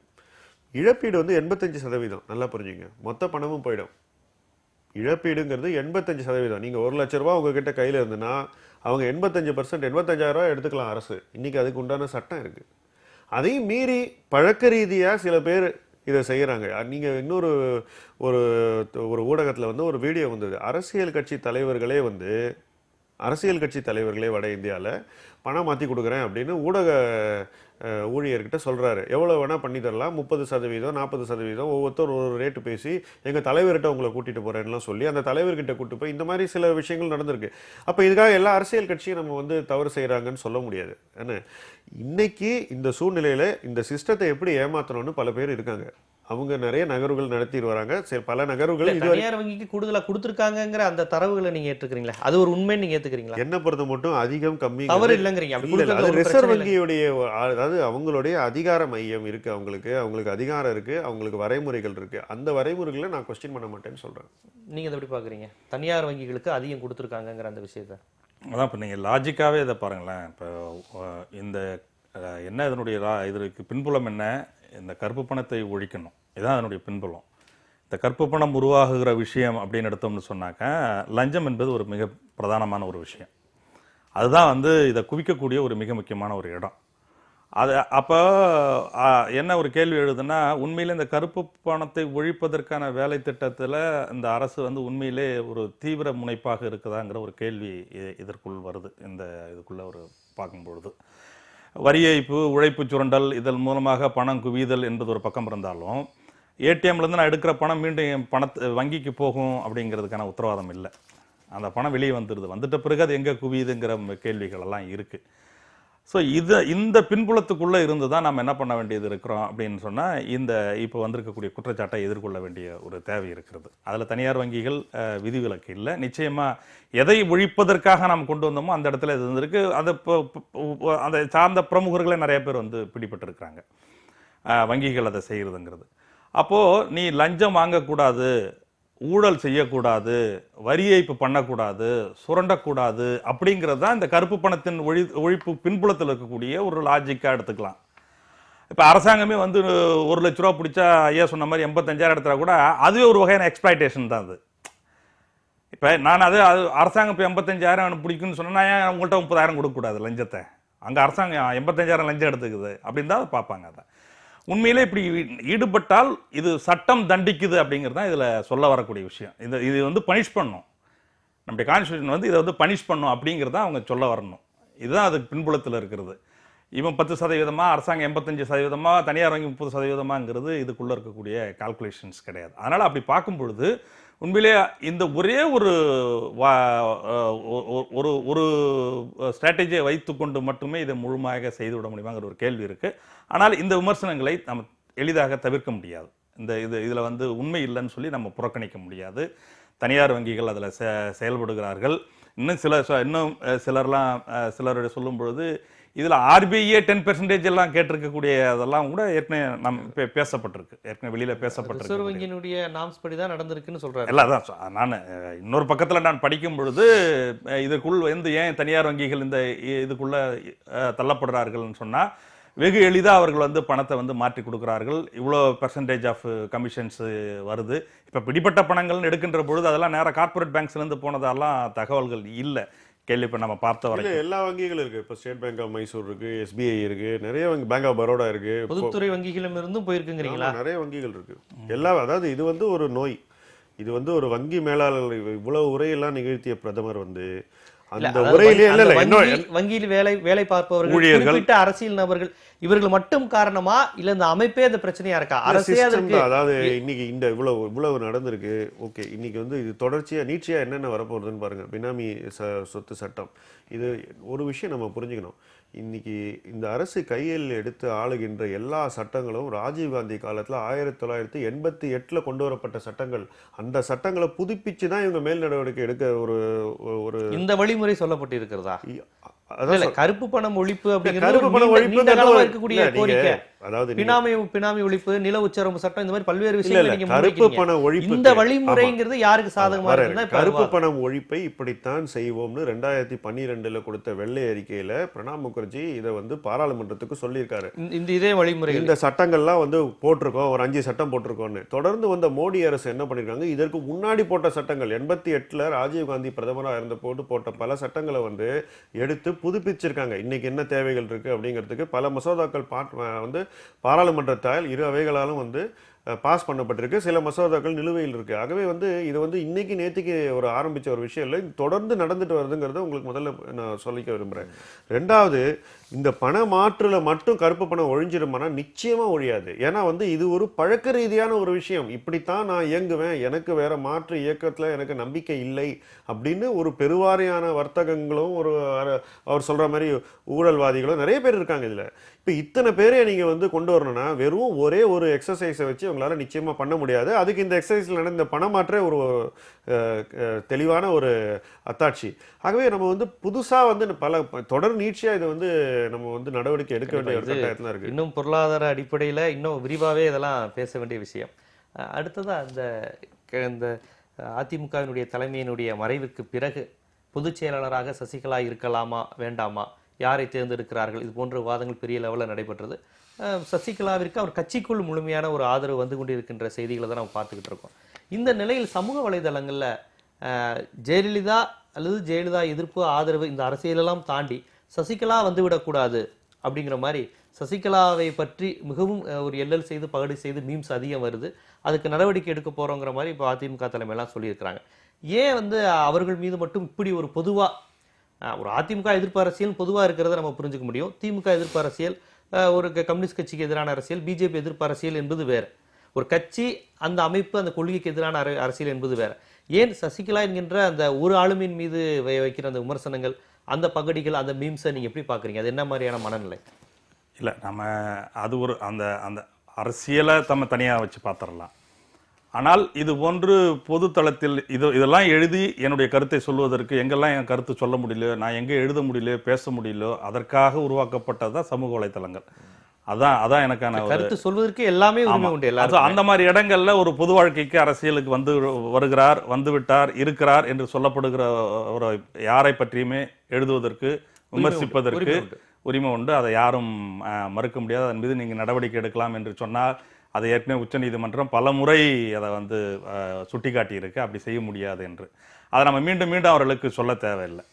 இழப்பீடு வந்து 85%. நல்லா புரிஞ்சுங்க, மொத்த பணமும் போயிடும். இழப்பீடுங்கிறது 85%. நீங்கள் 1 லட்ச ரூபா உங்ககிட்ட கையில் இருந்துன்னா அவங்க 85%, 85,000 ரூபா எடுத்துக்கலாம் அரசு. இன்னைக்கு அதுக்கு உண்டான சட்டம் இருக்குது. அதையும் மீறி பழக்க ரீதியாக சில பேர் இதை செய்கிறாங்க. நீங்கள் இன்னொரு ஒரு ஊடகத்தில் வந்து ஒரு வீடியோ வந்தது. அரசியல் கட்சி தலைவர்களே வட இந்தியாவில் பணம் மாற்றி கொடுக்குறேன் அப்படின்னு ஊடக ஊழியர்கிட்ட சொல்கிறாரு, எவ்வளோ வேணால் பண்ணி தரலாம், 30%, 40%, ஒவ்வொருத்தர் ஒரு ரேட்டு பேசி எங்கள் தலைவர்கிட்ட உங்களை கூட்டிகிட்டு போகிறேன்லாம் சொல்லி அந்த தலைவர்கிட்ட கூட்டு போய் இந்த மாதிரி சில விஷயங்கள் நடந்திருக்கு. அப்போ இதுக்காக எல்லா அரசியல் கட்சியும் நம்ம வந்து தவறு செய்கிறாங்கன்னு சொல்ல முடியாது. ஏன்னா இன்னைக்கு இந்த சூழ்நிலையில் இந்த சிஸ்டத்தை எப்படி ஏமாற்றணும்னு பல பேர் இருக்காங்க. அவங்க நிறைய நகர்வுகள் நடத்திட்டு வராங்க. சரி, பல நகர்வுகள் தனியார் வங்கிக்கு கூடுதலா கொடுத்துருக்காங்கிற அந்த தரவுகளை நீங்க ஏற்றுக்கிறீங்களா? அது ஒரு உண்மை நீங்க ஏற்றுக்கிறீங்களா? என்ன பொறுத்த மட்டும் அதிகம் கம்மி தவறு இல்லைங்கிறீங்க. அப்படி இல்ல, கொடுக்கறது அது ஒரு ரிசர்வ் பிரச்சனை இல்லை. வங்கியுடைய அதாவது அவங்களுடைய அதிகார மையம் இருக்கு, அவங்களுக்கு அதிகாரம் இருக்கு, அவங்களுக்கு வரைமுறைகள் இருக்கு. அந்த வரைமுறைகளை நான் கொஸ்டின் பண்ண மாட்டேன்னு சொல்றேன். நீங்க அதை எப்படி பாக்குறீங்க? தனியார் வங்கிகளுக்கு அதிகம் கொடுத்துருக்காங்கிற அந்த விஷயத்தை. அதான் இப்போ நீங்கள் லாஜிக்காகவே இதை பாருங்களேன். இப்போ இந்த என்ன இதனுடைய இதற்கு பின்புலம் என்ன? இந்த கருப்பு பணத்தை ஒழிக்கணும், இதுதான் அதனுடைய பின்புலம். இந்த கருப்பு பணம் உருவாகுகிற விஷயம் அப்படின்னு எடுத்தோம்னு சொன்னாக்கா, லஞ்சம் என்பது ஒரு மிக பிரதானமான ஒரு விஷயம். அதுதான் வந்து இதை குவிக்கக்கூடிய ஒரு மிக முக்கியமான ஒரு இடம். அது அப்போ என்ன ஒரு கேள்வி எழுதுன்னா, உண்மையிலே இந்த கருப்பு பணத்தை ஒழிப்பதற்கான வேலை திட்டத்தில் இந்த அரசு வந்து உண்மையிலே ஒரு தீவிர முனைப்பாக இருக்குதாங்கிற ஒரு கேள்வி இதற்குள் வருது. இந்த இதுக்குள்ளே ஒரு பார்க்கும்பொழுது வரி ஏய்ப்பு, உழைப்பு சுரண்டல், இதன் மூலமாக பணம் குவிதல் என்பது ஒரு பக்கம் இருந்தாலும், ஏடிஎம்லேருந்து நான் எடுக்கிற பணம் மீண்டும் என் வங்கிக்கு போகும் அப்படிங்கிறதுக்கான உத்தரவாதம் இல்லை. அந்த பணம் வெளியே வந்துட்ட பிறகு அது எங்கே குவியுதுங்கிற கேள்விகள் எல்லாம் இருக்குது. ஸோ இந்த பின்புலத்துக்குள்ளே இருந்து தான் நம்ம என்ன பண்ண வேண்டியது இருக்கிறோம் அப்படின்னு சொன்னால், இப்போ வந்திருக்கக்கூடிய குற்றச்சாட்டை எதிர்கொள்ள வேண்டிய ஒரு தேவை இருக்கிறது. அதில் தனியார் வங்கிகள் விதிவிலக்கு இல்லை. நிச்சயமாக எதை ஒழிப்பதற்காக நாம் கொண்டு வந்தோமோ அந்த இடத்துல இது இருந்திருக்கு. அதை சார்ந்த பிரமுகர்களே நிறைய பேர் வந்து பிடிபட்டிருக்கிறாங்க, வங்கிகள் அதை செய்கிறதுங்கிறது. அப்போது நீ லஞ்சம் வாங்கக்கூடாது, ஊழல் செய்யக்கூடாது, வரி ஏய்ப்பு பண்ணக்கூடாது, சுரண்டக்கூடாது அப்படிங்கிறது தான் இந்த கருப்பு பணத்தின் ஒழிப்பு பின்புலத்தில் இருக்கக்கூடிய ஒரு லாஜிக்காக எடுத்துக்கலாம். இப்போ அரசாங்கமே வந்து 1 லட்ச ரூபா பிடிச்சா ஐயா சொன்ன மாதிரி 85,000 எடுத்தா கூட அதுவே ஒரு வகையான எக்ஸ்ப்ளாய்டேஷன் தான் அது. இப்போ நான் அது அரசாங்கம் இப்போ 85,000 பிடிக்குன்னு சொன்னால் ஏன் உங்கள்கிட்ட 30,000 கொடுக்கக்கூடாது லஞ்சத்தை? அங்கே அரசாங்கம் 85,000 லஞ்சம் எடுத்துக்குது அப்படின்னு தான் பார்ப்பாங்க. அதை உண்மையிலே இப்படி ஈடுபட்டால் இது சட்டம் தண்டிக்குது அப்படிங்கிறது தான் இதில் சொல்ல வரக்கூடிய விஷயம். இது வந்து பனிஷ் பண்ணும், நம்முடைய கான்ஸ்டியூஷன் வந்து இதை வந்து பனிஷ் பண்ணும் அப்படிங்கிறத அவங்க சொல்ல வரணும். இதுதான் அதுக்கு பின்புலத்தில் இருக்கிறது. இவன் 10% அரசாங்கம் 85%, தனியார் வங்கி 30%ங்கிறது இதுக்குள்ளே இருக்கக்கூடிய கால்குலேஷன்ஸ் கிடையாது. அதனால் அப்படி பார்க்கும் பொழுது உண்மையிலே இந்த ஒரே ஒரு ஒரு ஸ்ட்ராட்டஜியை வைத்துக்கொண்டு மட்டுமே இதை முழுமையாக செய்துவிட முடியுமாங்கிற ஒரு கேள்வி இருக்குது. ஆனால் இந்த விமர்சனங்களை நம்ம எளிதாக தவிர்க்க முடியாது. இதில் வந்து உண்மை இல்லைன்னு சொல்லி நம்ம புறக்கணிக்க முடியாது. தனியார் வங்கிகள் அதில் செயல்படுகிறார்கள். இன்னும் சிலருடைய சொல்லும் பொழுது இதில் ஆர்பிஐயே 10% எல்லாம் கேட்டிருக்கக்கூடிய அதெல்லாம் கூட ஏற்கனவே நம்ம பேசப்பட்டிருக்கு, ஏற்கனவே வெளியில் பேசப்பட்டிருக்கு. ரிசர்வ் வங்கியினுடைய நாம்ஸ் படி தான் நடந்திருக்குன்னு சொல்கிறாரு. இல்லை, அதான் நான் இன்னொரு பக்கத்தில் நான் படிக்கும் பொழுது இதுக்குள் வந்து ஏன் தனியார் வங்கிகள் இதுக்குள்ளே தள்ளப்படுறார்கள்னு சொன்னால், வெகு எளிதாக அவர்கள் வந்து பணத்தை வந்து மாற்றி கொடுக்குறார்கள். இவ்வளோ பெர்சன்டேஜ் ஆஃப் கமிஷன்ஸ் வருது. இப்போ பிடிப்பட்ட பணங்கள்னு எடுக்கின்ற பொழுது அதெல்லாம் நேராக கார்பரேட் பேங்க்ஸ்லேருந்து போனதெல்லாம் தகவல்கள் இல்லை. கேள்வி இப்போ நம்ம பார்த்த வரைக்கும் எல்லா வங்கிகளும் இருக்குது. இப்போ ஸ்டேட் பேங்க் ஆஃப் மைசூர் இருக்குது, SBI இருக்குது, நிறைய வங்கி, பேங்க் ஆஃப் பரோடா இருக்குது, பொதுத்துறை வங்கிகளும் இருந்தும் போயிருக்குங்கிறீங்களா? நிறைய வங்கிகள் இருக்குது. அதாவது இது வந்து ஒரு நோய். இது வந்து ஒரு வங்கி மேலாளர் இவ்வளவு உரையெல்லாம் நிகழ்த்திய பிரதமர் வந்து அந்த உரையிலே வங்கியில் வேலை பார்ப்பவர்கள், குறிப்பிட்ட அரசியல் நபர்கள், இவர்கள் மட்டும் காரணமா இல்ல இந்த அமைப்பே அந்த பிரச்சனையா இருக்கா? அரசே அதற்கு அதாவது இன்னைக்கு இந்த இவ்வளவு நடந்திருக்கு. ஓகே, இன்னைக்கு வந்து இது தொடர்ச்சியா நீட்சியா என்னென்ன வரப்போகுதுன்னு பாருங்க. பினாமி சொத்து சட்டம், இது ஒரு விஷயம் நம்ம புரிஞ்சுக்கணும். இன்னைக்கு இந்த அரசு கையில் எடுத்து ஆளுகின்ற எல்லா சட்டங்களும் ராஜீவ்காந்தி காலத்தில் 1988 கொண்டு வரப்பட்ட சட்டங்கள். அந்த சட்டங்களை புதுப்பிச்சு தான் இவங்க மேல் நடவடிக்கை எடுக்க ஒரு இந்த வழிமுறை சொல்லப்பட்டு இருக்கிறதா? அதாவது கருப்பு பணம் ஒழிப்பு அப்படிங்கிறது நீண்ட காலமா இருக்கக்கூடிய கோரிக்கை. அதாவது பினாமி ஒழிப்பு, நில உச்சரம்பு சட்டம், இந்த மாதிரி பல்வேறு விஷயங்கள் கருப்பு பண ஒழிப்பு. இந்த வழிமுறைங்கிறது யாருக்கு சாதகமா இருக்குன்னா, கருப்பு பணம் ஒழிப்பை இப்படித்தான் செய்வோம்னு 2012 கொடுத்த வெள்ளை அறிக்கையில பிரணாப் முகர்ஜி இதை வந்து பாராளுமன்றத்துக்கு சொல்லியிருக்காரு. இதே வழிமுறை, இந்த சட்டங்கள்லாம் வந்து போட்டிருக்கோம், ஒரு 5 சட்டம் போட்டிருக்கோம்னு. தொடர்ந்து வந்த மோடி அரசு என்ன பண்ணிருக்காங்க, இதற்கு முன்னாடி போட்ட சட்டங்கள் 88 ராஜீவ்காந்தி பிரதமராக இருந்த போட்டு போட்ட பல சட்டங்களை வந்து எடுத்து புதுப்பிச்சிருக்காங்க. இன்னைக்கு என்ன தேவைகள் இருக்கு அப்படிங்கிறதுக்கு பல மசோதாக்கள் வந்து பாராளுமன்றத்தால் இரு அவைகளாலும் வந்து பாஸ் பண்ணப்பட்டிருக்கு, சில மசோதாக்கள் நிலுவையில் இருக்கு. ஆகவே வந்து இது வந்து இன்னைக்கு நேற்றுக்கு ஒரு ஆரம்பிச்ச ஒரு விஷயம் இல்லை, இது தொடர்ந்து நடந்துட்டு வருதுங்கிறத உங்களுக்கு முதல்ல நான் சொல்லிக்க விரும்புகிறேன். ரெண்டாவது, இந்த பண மாற்றுல மட்டும் கருப்பு பணம் ஒழிஞ்சிருமானா நிச்சயமா ஒழியாது. ஏன்னா வந்து இது ஒரு பழக்க ரீதியான ஒரு விஷயம். இப்படித்தான் நான் இயங்குவேன், எனக்கு வேற மாற்று இயக்கத்துல எனக்கு நம்பிக்கை இல்லை அப்படின்னு ஒரு பெருவாரியான வர்த்தகங்களும் ஒரு அவர் சொல்ற மாதிரி ஊழல்வாதிகளும் நிறைய பேர் இருக்காங்க இதுல. இப்போ இத்தனை பேரே நீங்கள் வந்து கொண்டு வரணும்னா வெறும் ஒரே ஒரு எக்ஸசைஸை வச்சு உங்களால் நிச்சயமாக பண்ண முடியாது. அதுக்கு இந்த எக்ஸசைஸில் நடந்த பணமாற்றே ஒரு தெளிவான ஒரு அத்தாட்சி. ஆகவே நம்ம வந்து புதுசாக வந்து பல தொடர் நீட்சியாக இதை வந்து நம்ம வந்து நடவடிக்கை எடுக்க வேண்டிய ஒரு கட்டாயத்தில் இருக்குது. இன்னும் பொருளாதார அடிப்படையில் இன்னும் விரிவாகவே இதெல்லாம் பேச வேண்டிய விஷயம். அடுத்ததாக இந்த அதிமுகவினுடைய தலைமையினுடைய மறைவிற்கு பிறகு பொதுச் செயலாளராக சசிகலா இருக்கலாமா வேண்டாமா, யாரை தேர்ந்தெடுக்கிறார்கள், இது போன்ற விவாதங்கள் பெரிய லெவலில் நடைபெற்றது. சசிகலாவிற்கு அவர் கட்சிக்குள் முழுமையான ஒரு ஆதரவு வந்து கொண்டிருக்கின்ற செய்திகளை தான் நம்ம பார்த்துக்கிட்டு இருக்கோம். இந்த நிலையில் சமூக வலைதளங்களில் ஜெயலலிதா அல்லது ஜெயலலிதா எதிர்ப்பு ஆதரவு இந்த அரசியலெல்லாம் தாண்டி சசிகலா வந்துவிடக்கூடாது அப்படிங்கிற மாதிரி சசிகலாவை பற்றி மிகவும் ஒரு எல்லல் செய்து பகடி செய்து மீம்ஸ் அதிகம் வருது. அதுக்கு நடவடிக்கை எடுக்க போகிறோங்கிற மாதிரி இப்போ அதிமுக தலைமையெல்லாம் சொல்லியிருக்கிறாங்க. ஏன் வந்து அவர்கள் மீது மட்டும் இப்படி ஒரு பொதுவாக ஒரு அதிமுக எதிர்ப்பு அரசியல் பொதுவாக இருக்கிறத நம்ம புரிஞ்சுக்க முடியும். திமுக எதிர்ப்பு அரசியல், ஒரு கம்யூனிஸ்ட் கட்சிக்கு எதிரான அரசியல், பிஜேபி எதிர்ப்பு அரசியல் என்பது வேறு. ஒரு கட்சி, அந்த அமைப்பு, அந்த கொள்கைக்கு எதிரான அரசியல் என்பது வேறு. ஏன் சசிகலா என்கின்ற அந்த ஒரு ஆளுமையின் மீது வைக்கிற அந்த விமர்சனங்கள், அந்த பகடிகள், அந்த மீம்ஸை நீங்கள் எப்படி பார்க்குறீங்க? அது என்ன மாதிரியான மனநிலை? இல்லை, நம்ம அது ஒரு அந்த அந்த அரசியலை நம்ம தனியாக வச்சு பார்த்துடலாம். ஆனால் இது போன்று பொது தளத்தில் இதெல்லாம் எழுதி என்னுடைய கருத்தை சொல்வதற்கு எங்கெல்லாம் என் கருத்து சொல்ல முடியல, நான் எங்கே எழுத முடியல, பேச முடியல, அதற்காக உருவாக்கப்பட்டதான் சமூக வலைத்தளங்கள். அதான் எனக்கான கருத்து சொல்வதற்கு எல்லாமே உரிமை உண்டு. அந்த மாதிரி இடங்கள்ல ஒரு பொது வாழ்க்கைக்கு அரசியலுக்கு வருகிறார், வந்துவிட்டார், இருக்கிறார் என்று சொல்லப்படுகிற ஒரு யாரை பற்றியுமே எழுதுவதற்கு, விமர்சிப்பதற்கு உரிமை உண்டு. அதை யாரும் மறுக்க முடியாது. அதன் மீது நீங்கள் நடவடிக்கை எடுக்கலாம் என்று சொன்னால் அதை ஏற்கனவே உச்சநீதிமன்றம் பல முறை அதை வந்து சுட்டிக்காட்டி இருக்கு, அப்படி செய்ய முடியாது என்று. அதை நம்ம மீண்டும் மீண்டும் அவர்களுக்கு சொல்ல தேவையில்லை.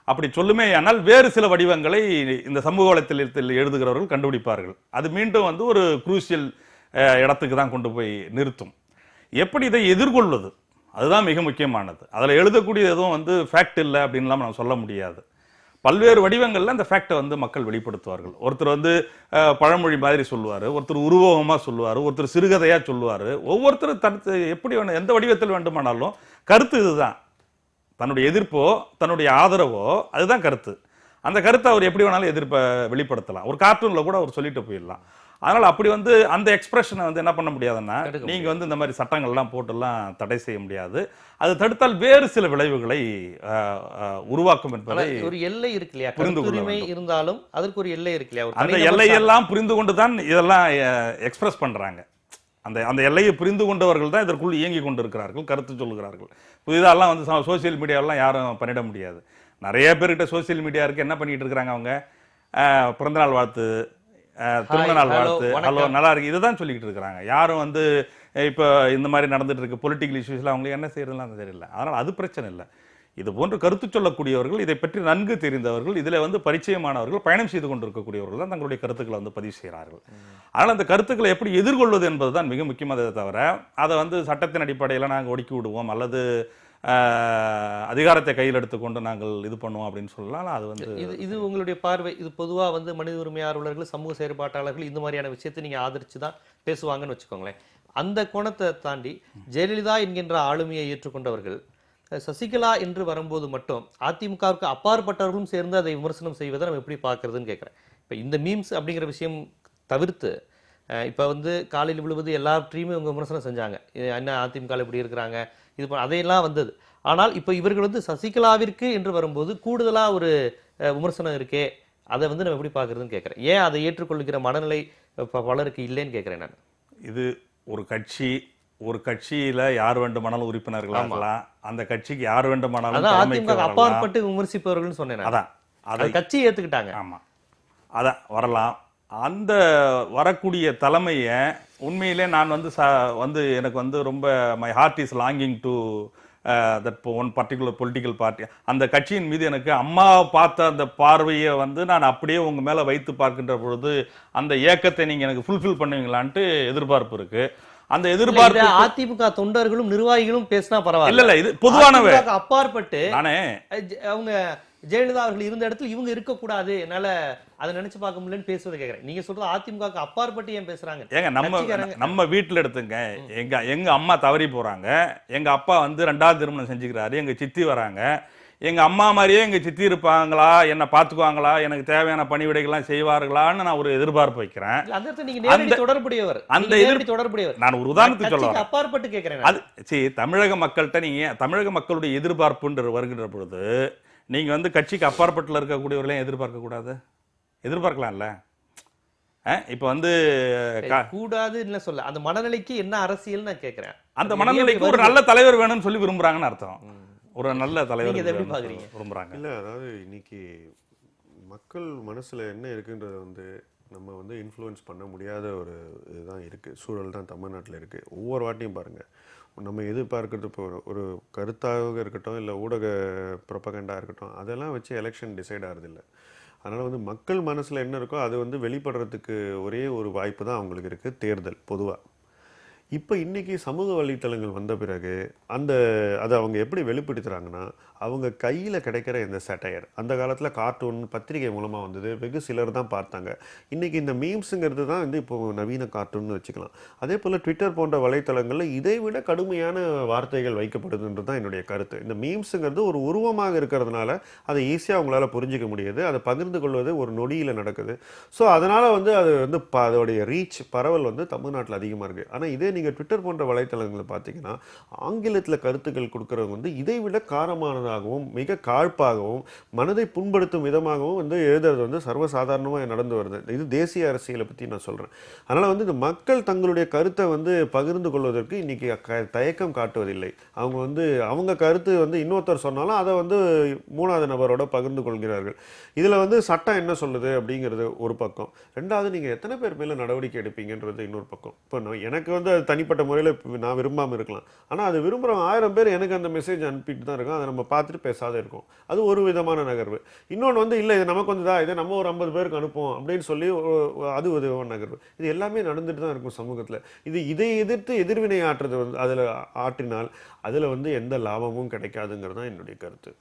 அப்படி சொல்லுமே ஆனால் வேறு சில வடிவங்களை இந்த சமூக வலைத்தளத்தில் எழுதுகிறவர்கள் கண்டுபிடிப்பார்கள். அது மீண்டும் வந்து ஒரு குரூசியல் இடத்துக்கு தான் கொண்டு போய் நிறுத்தும். எப்படி இதை எதிர்கொள்வது, அதுதான் மிக முக்கியமானது. அதில் எழுதக்கூடிய எதுவும் வந்து ஃபேக்ட் இல்லை அப்படின்லாம் நம்ம சொல்ல முடியாது. பல்வேறு வடிவங்களில் அந்த ஃபேக்டை வந்து மக்கள் வெளிப்படுத்துவார்கள். ஒருத்தர் வந்து பழமொழி மாதிரி சொல்லுவார், ஒருத்தர் உருவகமாக சொல்லுவார், ஒருத்தர் சிறுகதையாக சொல்லுவார். ஒவ்வொருத்தரும் தடுத்து எப்படி வேணும், எந்த வடிவத்தில் வேண்டுமானாலும் கருத்து இதுதான். தன்னுடைய எதிர்ப்போ தன்னுடைய ஆதரவோ அதுதான் கருத்து. அந்த கருத்தை அவர் எப்படி வேணாலும் எதிர்ப்பை வெளிப்படுத்தலாம். ஒரு கார்ட்டூனில் கூட அவர் சொல்லிட்டு போயிடலாம். அதனால் அப்படி வந்து அந்த எக்ஸ்பிரஷனை வந்து என்ன பண்ண முடியாதுன்னா, நீங்கள் வந்து இந்த மாதிரி சட்டங்கள்லாம் போட்டுலாம் தடை செய்ய முடியாது. அது தடுத்தால் வேறு சில விளைவுகளை உருவாக்கும் என்பதை ஒரு எல்லை இருக்கு இல்லையா, உரிமை இருந்தாலும் அதற்கு ஒரு எல்லை இருக்கு இல்லையா. அந்த எல்லையெல்லாம் புரிந்து கொண்டு தான் இதெல்லாம் எக்ஸ்பிரஸ் பண்றாங்க. அந்த எல்லையை புரிந்து கொண்டவர்கள் தான் இதற்குள் இயங்கி கொண்டிருக்கிறார்கள், கருத்து சொல்லுகிறார்கள். புதிதாலாம் வந்து சோசியல் மீடியாவெல்லாம் யாரும் பண்ணிட முடியாது. நிறைய பேர்கிட்ட சோசியல் மீடியா இருக்கு. என்ன பண்ணிட்டு இருக்கிறாங்க அவங்க? பிறந்தநாள் வாழ்த்து, திருமண நாள் வாழ்த்து, ஹலோ நல்லா இருக்கு, இதுதான் சொல்லிக்கிட்டு இருக்கிறாங்க. யாரும் வந்து இப்போ இந்த மாதிரி நடந்துட்டு இருக்கு பொலிட்டிக்கல் இஷ்யூஸ்ல அவங்களுக்கு என்ன செய்யறதுலாம் தெரியல. அதனால் அது பிரச்சனை இல்லை. இது போன்று கருத்து சொல்லக்கூடியவர்கள், இதை பற்றி நன்கு தெரிந்தவர்கள், இதில் வந்து பரிச்சயமானவர்கள், பயணம் செய்து கொண்டிருக்கக்கூடியவர்கள் தான் தங்களுடைய கருத்துக்களை வந்து பதிவு செய்கிறார்கள். அதனால் அந்த கருத்துக்களை எப்படி எதிர்கொள்வது என்பது தான் மிக முக்கியமானதை தவிர அதை வந்து சட்டத்தின் அடிப்படையில் நாங்கள் ஒடுக்கி விடுவோம் அல்லது அதிகாரத்தை கையில் எடுத்துக்கொண்டு நாங்கள் இது பண்ணுவோம் அப்படின்னு சொல்லலாம். அது வந்து இது உங்களுடைய பார்வை. இது பொதுவாக வந்து மனித உரிமை ஆர்வலர்கள், சமூக செயற்பாட்டாளர்கள் இந்த மாதிரியான விஷயத்தை நீங்கள் ஆதரிச்சு தான் பேசுவாங்கன்னு வச்சுக்கோங்களேன். அந்த கோணத்தை தாண்டி ஜெயலலிதா என்கின்ற ஆளுமையை ஏற்றுக்கொண்டவர்கள் சசிகலா என்று வரும்போது மட்டும் அதிமுகவுக்கு அப்பாற்பட்டவர்களும் சேர்ந்து அதை விமர்சனம் செய்வதை நம்ம எப்படி பார்க்கறதுன்னு கேட்குறேன். இப்போ இந்த மீம்ஸ் அப்படிங்கிற விஷயம் தவிர்த்து இப்போ வந்து காலையில் விழுவது எல்லாவற்றையுமே இவங்க விமர்சனம் செஞ்சாங்க. என்ன அதிமுக இப்படி இருக்கிறாங்க, இது அதையெல்லாம் வந்தது. ஆனால் இப்போ இவர்கள் வந்து சசிகலாவிற்கு என்று வரும்போது கூடுதலாக ஒரு விமர்சனம் இருக்கே, அதை வந்து நம்ம எப்படி பார்க்குறதுன்னு கேட்குறேன். ஏன் அதை ஏற்றுக்கொள்ளுகிற மனநிலை பலருக்கு இல்லைன்னு கேட்குறேன் நான். இது ஒரு கட்சியில யார் வேண்டுமானாலும் உறுப்பினர்களாகலாம், அந்த கட்சிக்கு யார் வேண்டுமானாலும் அப்பாற்பட்டு விமர்சிப்பவர்கள் சொன்னேன். அதான் அதை கட்சி ஏற்றுக்கிட்டாங்க. ஆமா, அதான் வரலாம். அந்த வரக்கூடிய தலைமையை உண்மையிலே நான் வந்து எனக்கு வந்து ரொம்ப my heart is longing to that one particular political party. அந்த கட்சியின் மீது எனக்கு அம்மா பார்த்த அந்த பார்வையை வந்து நான் அப்படியே உங்கள் மேலே வைத்து பார்க்கின்ற பொழுது அந்த ஏக்கத்தை நீங்கள் எனக்கு ஃபுல்ஃபில் பண்ணுவீங்களான்ட்டு எதிர்பார்ப்பு இருக்குது. அந்த எதிர்பார்ப்பு அதிமுக தொண்டர்களும் நிர்வாகிகளும் பேசினா பரவாயில்ல. இல்ல இது பொதுவானவே. அப்பாற்பட்டு நானே அவங்க ஜெயலலிதா அவர்கள் இருந்த இடத்துல இவங்க இருக்க கூடாது, என்னால அதை நினைச்சு பார்க்க முடியலன்னு பேசுவதை கேக்குறேன். நீங்க சொல்றது அதிமுக அப்பாற்பட்டு ஏன் பேசுறாங்க? ஏங்க நம்ம வீட்டுல எடுத்துங்க, எங்க அம்மா தவறி போறாங்க, எங்க அப்பா வந்து 2வது திருமணம் செஞ்சுக்கிறாரு, எங்க சித்தி வராங்க, எங்க அம்மா மாதிரியே எங்க சித்தி இருப்பாங்களா, என்ன பாத்துக்குவாங்களா, எனக்கு தேவையான பணிவிடைகள்லாம் செய்வார்களான்னு நான் ஒரு எதிர்பார்ப்பு வைக்கிறேன். நான் ஒரு உதாரணத்துக்கு சொல்லுவேன். அப்பாற்பட்டு கேட்கிறேன். அது சரி, தமிழக மக்கள்கிட்ட நீங்க தமிழக மக்களுடைய எதிர்பார்ப்புன்ற வருகின்ற பொழுது நீங்க வந்து கட்சிக்கு அப்பாற்பட்டுல இருக்கக்கூடியவர்களையும் எதிர்பார்க்க கூடாது? எதிர்பார்க்கலாம்ல. இப்ப வந்து கூடாது இல்ல சொல்ல, அந்த மனநிலைக்கு என்ன அரசியல் நான் கேட்கிறேன். அந்த மனநிலைக்கு ஒரு நல்ல தலைவர் வேணும்னு சொல்லி விரும்புறாங்கன்னு அர்த்தம். ஒரு நல்ல தலைவர் விரும்புறாங்க. இல்ல, அதாவது இன்னைக்கு மக்கள் மனசுல என்ன இருக்குன்றத வந்து நம்ம வந்து இன்ஃப்ளூயன்ஸ் பண்ண முடியாத ஒரு இதுதான் இருக்குது, சூழல் தான் தமிழ்நாட்டில் இருக்குது. ஒவ்வொரு வாட்டியும் பாருங்கள், நம்ம எதிர்பார்க்கறது இப்போ ஒரு கருத்தாக இருக்கட்டும், இல்லை ஊடக ப்ரொபகண்டாக இருக்கட்டும், அதெல்லாம் வச்சு எலெக்ஷன் டிசைட் ஆகிறதில்ல. அதனால் வந்து மக்கள் மனசில் என்ன இருக்கோ அது வந்து வெளிப்படுறதுக்கு ஒரே ஒரு வாய்ப்பு தான் அவங்களுக்கு இருக்குது, தேர்தல் பொதுவாக. இப்போ இன்றைக்கி சமூக வலைத்தளங்கள் வந்த பிறகு அதை அவங்க எப்படி வெளிப்படுத்துகிறாங்கன்னா, அவங்க கையில் கிடைக்கிற இந்த சட்டையர், அந்த காலத்தில் கார்ட்டூன் பத்திரிகை மூலமாக வந்தது, வெகு சிலர் தான் பார்த்தாங்க. இன்றைக்கி இந்த மீம்ஸுங்கிறது தான் வந்து இப்போ நவீன கார்ட்டூன்னு வச்சுக்கலாம். அதே போல் ட்விட்டர் போன்ற வலைத்தளங்களில் இதை விட கடுமையான வார்த்தைகள் வைக்கப்படுதுன்றது தான் என்னுடைய கருத்து. இந்த மீம்ஸுங்கிறது ஒரு உருவமாக இருக்கிறதுனால அதை ஈஸியாக அவங்களால புரிஞ்சிக்க முடியுது, அதை பகிர்ந்து கொள்வது ஒரு நொடியில் நடக்குது. ஸோ அதனால் வந்து அது வந்து அதோடைய ரீச் பரவல் வந்து தமிழ்நாட்டில் அதிகமாக இருக்குது. ஆனால் இதே நீங்கள் ட்விட்டர் போன்ற வலைத்தளங்களை பார்த்தீங்கன்னா, ஆங்கிலத்தில் கருத்துக்கள் கொடுக்குறவங்க வந்து இதை விட காரமானதாகவும் மிக காழ்ப்பாகவும் மனதை புண்படுத்தும் விதமாகவும் வந்து எழுதுறது வந்து சர்வசாதாரணமாக நடந்து வருது. இது தேசிய அரசியலை பற்றி நான் சொல்கிறேன். அதனால் வந்து இந்த மக்கள் தங்களுடைய கருத்தை வந்து பகிர்ந்து கொள்வதற்கு இன்றைக்கி தயக்கம் காட்டுவதில்லை. அவங்க வந்து அவங்க கருத்து வந்து இன்னொருத்தர் சொன்னாலும் அதை வந்து 3வது நபரோட பகிர்ந்து கொள்கிறார்கள். இதில் வந்து சட்டம் என்ன சொல்லுது அப்படிங்கிறது ஒரு பக்கம். 2வது, நீங்கள் எத்தனை பேர் மேலே நடவடிக்கை எடுப்பீங்கன்றது இன்னொரு பக்கம். இப்போ எனக்கு வந்து அது தனிப்பட்ட முறையில் நான் விரும்பாமல் இருக்கலாம், ஆனால் அது விரும்புகிறவங்க 1000 பேர் எனக்கு அந்த மெசேஜ் அனுப்பிட்டு தான் இருக்கும், அதை நம்ம பார்த்துட்டு பேசாத இருக்கும். அது ஒரு விதமான நகர்வு. இன்னொன்று வந்து இல்லை இது நமக்கு வந்து தான், இதை நம்ம ஒரு 50 பேருக்கு அனுப்போம் அப்படின்னு சொல்லி அது ஒரு விதமான நகர்வு. இது எல்லாமே நடந்துட்டு தான் இருக்கும் சமூகத்தில். இதை எதிர்த்து எதிர்வினை ஆற்றுறது வந்து அதில் ஆற்றினால் அதில் வந்து எந்த லாபமும் கிடைக்காதுங்கிறது தான் என்னுடைய கருத்து.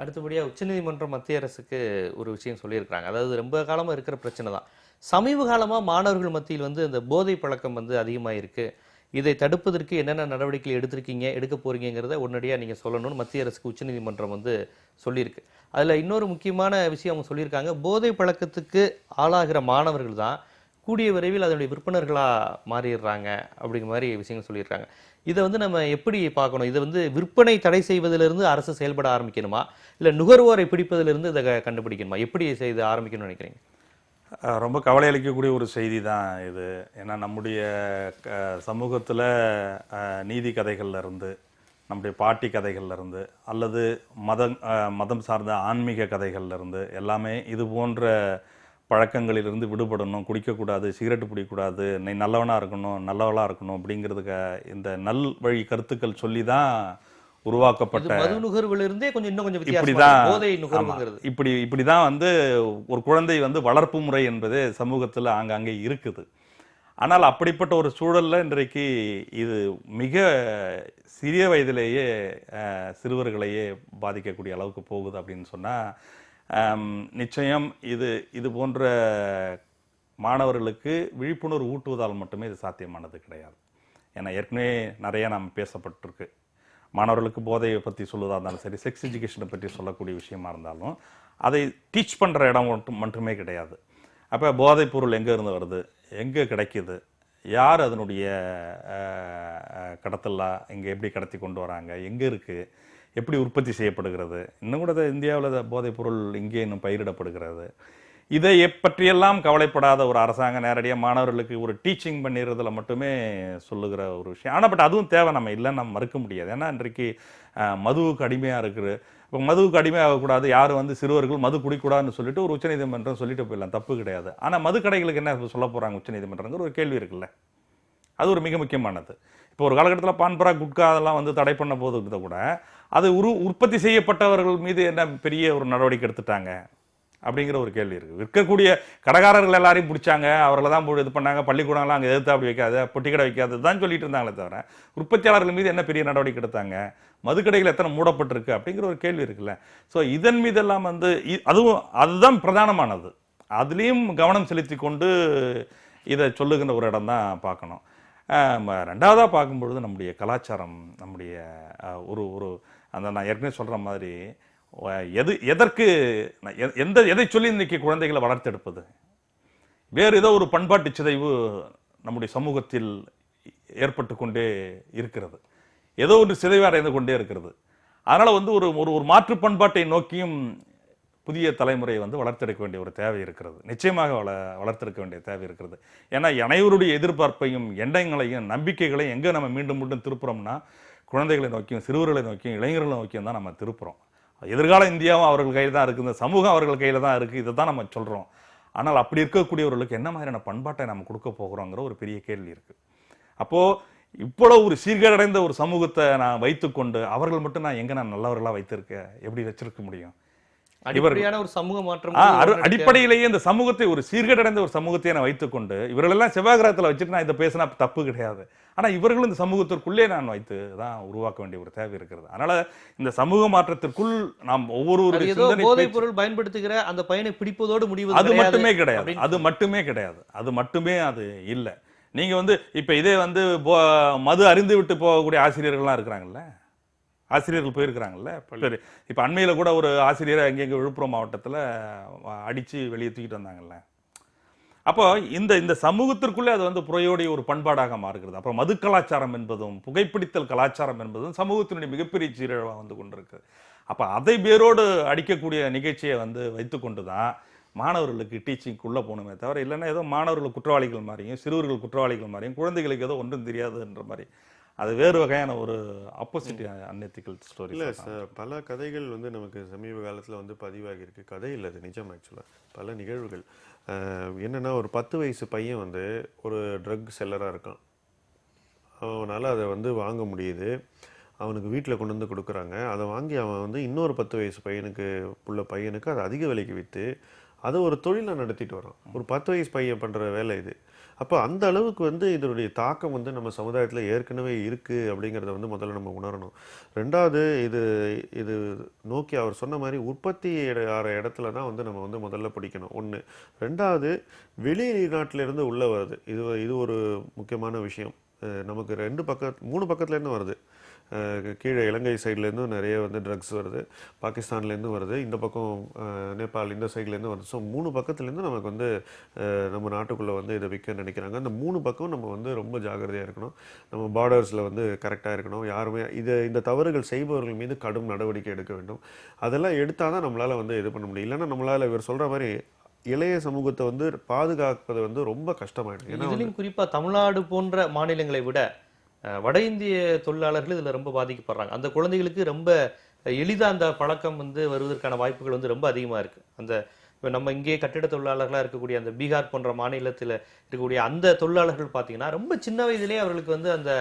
அடுத்தபடியாக உச்சநீதிமன்றம் மத்திய அரசுக்கு ஒரு விஷயம் சொல்லியிருக்கிறாங்க. அதாவது ரொம்ப காலமாக இருக்கிற பிரச்சனை தான். சமீப காலமாக மாணவர்கள் மத்தியில் வந்து இந்த போதை பழக்கம் வந்து அதிகமாக இருக்குது, இதை தடுப்பதற்கு என்னென்ன நடவடிக்கைகள் எடுத்திருக்கீங்க, எடுக்க போறீங்கிறத உடனடியாக நீங்கள் சொல்லணும்னு மத்திய அரசுக்கு உச்சநீதிமன்றம் வந்து சொல்லியிருக்கு. அதில் இன்னொரு முக்கியமான விஷயம் அவங்க சொல்லியிருக்காங்க, போதை பழக்கத்துக்கு ஆளாகிற மாணவர்கள் தான் கூடிய விரைவில் அதனுடைய விற்பனர்களாக மாறிடுறாங்க அப்படிங்கிற மாதிரி விஷயங்கள் சொல்லியிருக்காங்க. இதை வந்து நம்ம எப்படி பார்க்கணும்? இதை வந்து விற்பனை தடை செய்வதிலிருந்து அரசு செயல்பட ஆரம்பிக்கணுமா, இல்லை நுகர்வோரை பிடிப்பதிலிருந்து இதை கண்டுபிடிக்கணுமா? எப்படி செய்து ஆரம்பிக்கணும்னு நினைக்கிறீங்க? ரொம்ப கவலை அளிக்கக்கூடிய ஒரு செய்தி தான் இது. ஏன்னா நம்முடைய சமூகத்தில் நீதி கதைகள்ல இருந்து, நம்முடைய பாட்டி கதைகள்ல இருந்து, அல்லது மதம் சார்ந்த ஆன்மீக கதைகள்ல இருந்து எல்லாமே இது போன்ற பழக்கங்களிலிருந்து விடுபடணும், குடிக்கக்கூடாது, சிகரெட்டு பிடிக்கக்கூடாது, நீ நல்லவனாக இருக்கணும், நல்லவளாக இருக்கணும் அப்படிங்கிறதுக்கு இந்த நல் வழி கருத்துக்கள் சொல்லி தான் உருவாக்கப்பட்ட இப்படிதான் வந்து ஒரு குழந்தை வந்து வளர்ப்பு முறை என்பது சமூகத்தில் ஆங்காங்கே இருக்குது. ஆனால் அப்படிப்பட்ட ஒரு சூழல்ல இன்றைக்கு இது மிக சிறிய வயதிலேயே சிறுவர்களையே பாதிக்கக்கூடிய அளவுக்கு போகுது அப்படின்னு சொன்னா நிச்சயம் இது போன்ற மாணவர்களுக்கு விழிப்புணர்வு ஊட்டுவதால் மட்டுமே இது சாத்தியமானது கிடையாது. ஏன்னா ஏற்கனவே நிறைய நாம் பேசப்பட்டிருக்கு. மாணவர்களுக்கு போதையை பற்றி சொல்லுவதாக இருந்தாலும் சரி, செக்ஸ் எஜுகேஷனை பற்றி சொல்லக்கூடிய விஷயமா இருந்தாலும் அதை டீச் பண்ணுற இடம் மட்டுமே கிடையாது. அப்போ போதைப் பொருள் எங்கே இருந்து வருது, எங்கே கிடைக்குது, யார் அதனுடைய கடத்தலாம், இங்கே எப்படி கடத்தி கொண்டு வராங்க, எங்கே இருக்குது, எப்படி உற்பத்தி செய்யப்படுகிறது, இன்னும் கூட இந்தியாவில் போதைப் பொருள் இங்கே இன்னும் பயிரிடப்படுகிறது, இதை பற்றியெல்லாம் கவலைப்படாத ஒரு அரசாங்கம் நேரடியாக மாணவர்களுக்கு ஒரு டீச்சிங் பண்ணிடுறதுல மட்டுமே சொல்லுகிற ஒரு விஷயம். ஆனால் பட் அதுவும் தேவை, நம்ம இல்லைன்னு நம்ம மறுக்க முடியாது. ஏன்னா இன்றைக்கு மதுவுக்கு அடிமையாக இருக்குது. இப்போ மதுவுக்கு அடிமையாகக்கூடாது, யாரும் வந்து சிறுவர்கள் மது குடிக்கூடாதுன்னு சொல்லிட்டு ஒரு உச்சநீதிமன்றம் சொல்லிட்டு போயிடலாம், தப்பு கிடையாது. ஆனால் மது கடைகளுக்கு என்ன சொல்ல போகிறாங்க உச்சநீதிமன்றங்கிற ஒரு கேள்வி இருக்குல்ல, அது ஒரு மிக முக்கியமானது. இப்போ ஒரு காலகட்டத்தில் பான்பரா குட்கா அதெல்லாம் வந்து தடை பண்ண போது கூட அது உற்பத்தி செய்யப்பட்டவர்கள் மீது என்ன பெரிய ஒரு நடவடிக்கை எடுத்துட்டாங்க. அப்படிங்கிற ஒரு கேள்வி இருக்குது. விற்கக்கூடிய கடைக்காரர்கள் எல்லாரையும் பிடிச்சாங்க, அவர்களை தான் இது பண்ணாங்க, பள்ளிக்கூடம்லாம் அங்கே எதிர்த்து அப்படி வைக்காது, பொட்டி கடை வைக்காது தான் சொல்லிட்டு இருந்தாங்களே தவிர உற்பத்தியாளர்கள் மீது என்ன பெரிய நடவடிக்கை எடுத்தாங்க, மதுக்கடைகள் எத்தனை மூடப்பட்டிருக்கு அப்படிங்கிற ஒரு கேள்வி இருக்குல்ல. ஸோ இதன் மீதெல்லாம் வந்து அதுதான் பிரதானமானது. அதுலேயும் கவனம் செலுத்தி கொண்டு இதை சொல்லுகின்ற ஒரு இடம் தான் பார்க்கணும். ரெண்டாவதாக பார்க்கும்பொழுது நம்முடைய கலாச்சாரம், நம்முடைய ஒரு அந்த நான் ஏற்கனவே சொல்கிற மாதிரி எதற்கு எதை சொல்லி இன்னைக்கு குழந்தைகளை வளர்த்தெடுப்பது? வேறு ஏதோ ஒரு பண்பாட்டு சிதைவு நம்முடைய சமூகத்தில் ஏற்பட்டு கொண்டே இருக்கிறது, ஏதோ ஒரு சிதைவு அடைந்து கொண்டே இருக்கிறது. அதனால வந்து ஒரு மாற்று பண்பாட்டை நோக்கியும் புதிய தலைமுறையை வந்து வளர்த்தெடுக்க வேண்டிய ஒரு தேவை இருக்கிறது. நிச்சயமாக வளர்த்தெடுக்க வேண்டிய தேவை இருக்கிறது. ஏன்னா அனைவருடைய எதிர்பார்ப்பையும் எண்ணங்களையும் நம்பிக்கைகளையும் எங்கே நம்ம மீண்டும் மீண்டும் திருப்புறோம்னா குழந்தைகளை நோக்கியும் சிறுவர்களை நோக்கியும் இளைஞர்களை நோக்கியும் தான் நம்ம திருப்புறோம். எதிர்கால இந்தியாவும் அவர்கள் கையில் தான் இருக்குது, இந்த சமூகம் அவர்கள் கையில் தான் இருக்குது, இதை தான் நம்ம சொல்கிறோம். ஆனால் அப்படி இருக்கக்கூடியவர்களுக்கு என்ன மாதிரியான பண்பாட்டை நம்ம கொடுக்க போகிறோங்கிற ஒரு பெரிய கேள்வி இருக்குது. அப்போது இவ்வளோ ஒரு சீர்கேடடைந்த ஒரு சமூகத்தை நான் வைத்துக்கொண்டு அவர்கள் மட்டும் நான் எங்கே நான் நல்லவர்களாக வைத்திருக்கேன், எப்படி வச்சிருக்க முடியும்? அடிப்படையான ஒரு சமூக மாற்றம் அடிப்படையிலேயே இந்த சமூகத்தை ஒரு சீர்கேடடைந்த ஒரு சமூகத்தை நான் வைத்துக்கொண்டு இவர்களெல்லாம் செவ்வாய்கிரகத்தில் வச்சுட்டு நான் இதை பேசினா தப்பு கிடையாது. ஆனால் இவர்களும் இந்த சமூகத்திற்குள்ளே நான் வைத்து தான் உருவாக்க வேண்டிய ஒரு தேவை இருக்கிறது. அதனால இந்த சமூக மாற்றத்திற்குள் நாம் ஒவ்வொருவருடைய போதைப் பொருள் பயன்படுத்துகிற அந்த பையனை பிடிப்பதோடு முடிவு அது மட்டுமே கிடையாது, அது மட்டுமே அது இல்லை. நீங்க வந்து இப்ப இதே வந்து மது அறிந்து விட்டு போகக்கூடிய ஆசிரியர்கள்லாம் இருக்கிறாங்கல்ல, ஆசிரியர்கள் போயிருக்கிறாங்கல்ல. இப்போ அண்மையில் கூட ஒரு ஆசிரியரை அங்கங்கே விழுப்புரம் மாவட்டத்தில் அடித்து வெளியே தூக்கிட்டு வந்தாங்கல்ல. அப்போ இந்த சமூகத்திற்குள்ளே அது வந்து புறையோடைய ஒரு பண்பாடாக மாறுகிறது. அப்புறம் மது கலாச்சாரம் என்பதும் புகைப்பிடித்தல் கலாச்சாரம் என்பதும் சமூகத்தினுடைய மிகப்பெரிய சீரழிவாக வந்து கொண்டிருக்கு. அப்போ அதை வேரோடு அடிக்கக்கூடிய நிகழ்ச்சியை வந்து வைத்துக்கொண்டு தான் மாணவர்களுக்கு டீச்சிங்குள்ளே போகணுமே தவிர, இல்லைன்னா ஏதோ மாணவர்கள் குற்றவாளிகள் மாதிரியும் சிறுவர்கள் குற்றவாளிகள் மாதிரியும் குழந்தைகளுக்கு ஏதோ ஒன்றும் தெரியாதுன்ற மாதிரி அது வேறு வகையான ஒரு ஆப்போசிட் அன்எத்திக்கல் ஸ்டோரி. இல்லை சார், பல கதைகள் வந்து நமக்கு சமீப காலத்தில் வந்து பதிவாகி இருக்கு. கதை இல்லை, அது நிஜம். ஆக்சுவலாக பல நிகழ்வுகள் என்னென்னா, ஒரு 10 வயசு பையன் வந்து ஒரு ட்ரக் செல்லராக இருக்கான். அவனால் அதை வந்து வாங்க முடியுது. அவனுக்கு வீட்டில் கொண்டு வந்து கொடுக்குறாங்க. அதை வாங்கி அவன் வந்து இன்னொரு 10 வயசு பையனுக்கு அதை அதிக விலைக்கு விற்று அதை ஒரு தொழிலை நடத்திட்டு வரான். ஒரு 10 வயசு பையன் பண்ணுற வேலை இது. அப்போ அந்த அளவுக்கு வந்து இதனுடைய தாக்கம் வந்து நம்ம சமுதாயத்தில் ஏற்கனவே இருக்குது அப்படிங்கிறத வந்து முதல்ல நம்ம உணரணும். ரெண்டாவது, இது நோக்கி அவர் சொன்ன மாதிரி உற்பத்தி ஆகிற இடத்துல தான் வந்து நம்ம வந்து முதல்ல பிடிக்கணும். ஒன்று. ரெண்டாவது, வெளிநாட்டிலேருந்து உள்ளே வருது. இது ஒரு முக்கியமான விஷயம். நமக்கு 3 பக்கத்துலேருந்து வருது. கீழே இலங்கை சைட்லேருந்தும் நிறைய வந்து ட்ரக்ஸ் வருது, பாகிஸ்தான்லேருந்து வருது, இந்த பக்கம் நேபாள் இந்த சைட்லேருந்து வருது. ஸோ 3 பக்கத்துலேருந்து நமக்கு வந்து நம்ம நாட்டுக்குள்ளே வந்து இதை விற்க நினைக்கிறாங்க. அந்த 3 பக்கம் நம்ம வந்து ரொம்ப ஜாக்கிரதையாக இருக்கணும். நம்ம பார்டர்ஸில் வந்து கரெக்டாக இருக்கணும். யாருமே இந்த தவறுகள் செய்பவர்கள் மீது கடும் நடவடிக்கை எடுக்க வேண்டும். அதெல்லாம் எடுத்தால் தான் நம்மளால் வந்து இது பண்ண முடியும். இல்லைன்னா நம்மளால் இவர் சொல்கிற மாதிரி இளைய சமூகத்தை வந்து பாதுகாப்பது வந்து ரொம்ப கஷ்டமாயிடும். இதுலையும் குறிப்பாக தமிழ்நாடு போன்ற மாநிலங்களை விட வட இந்திய தொழிலாளர்கள் இதில் ரொம்ப பாதிக்கப்படுறாங்க. அந்த குழந்தைகளுக்கு ரொம்ப எளிதாக அந்த பழக்கம் வந்து வருவதற்கான வாய்ப்புகள் வந்து ரொம்ப அதிகமாக இருக்குது. இப்போ நம்ம இங்கே கட்டிட தொழிலாளர்களாக இருக்கக்கூடிய அந்த பீகார் போன்ற மாநிலத்தில் இருக்கக்கூடிய அந்த தொழிலாளர்கள் பார்த்தீங்கன்னா ரொம்ப சின்ன வயதிலே அவர்களுக்கு வந்து அந்த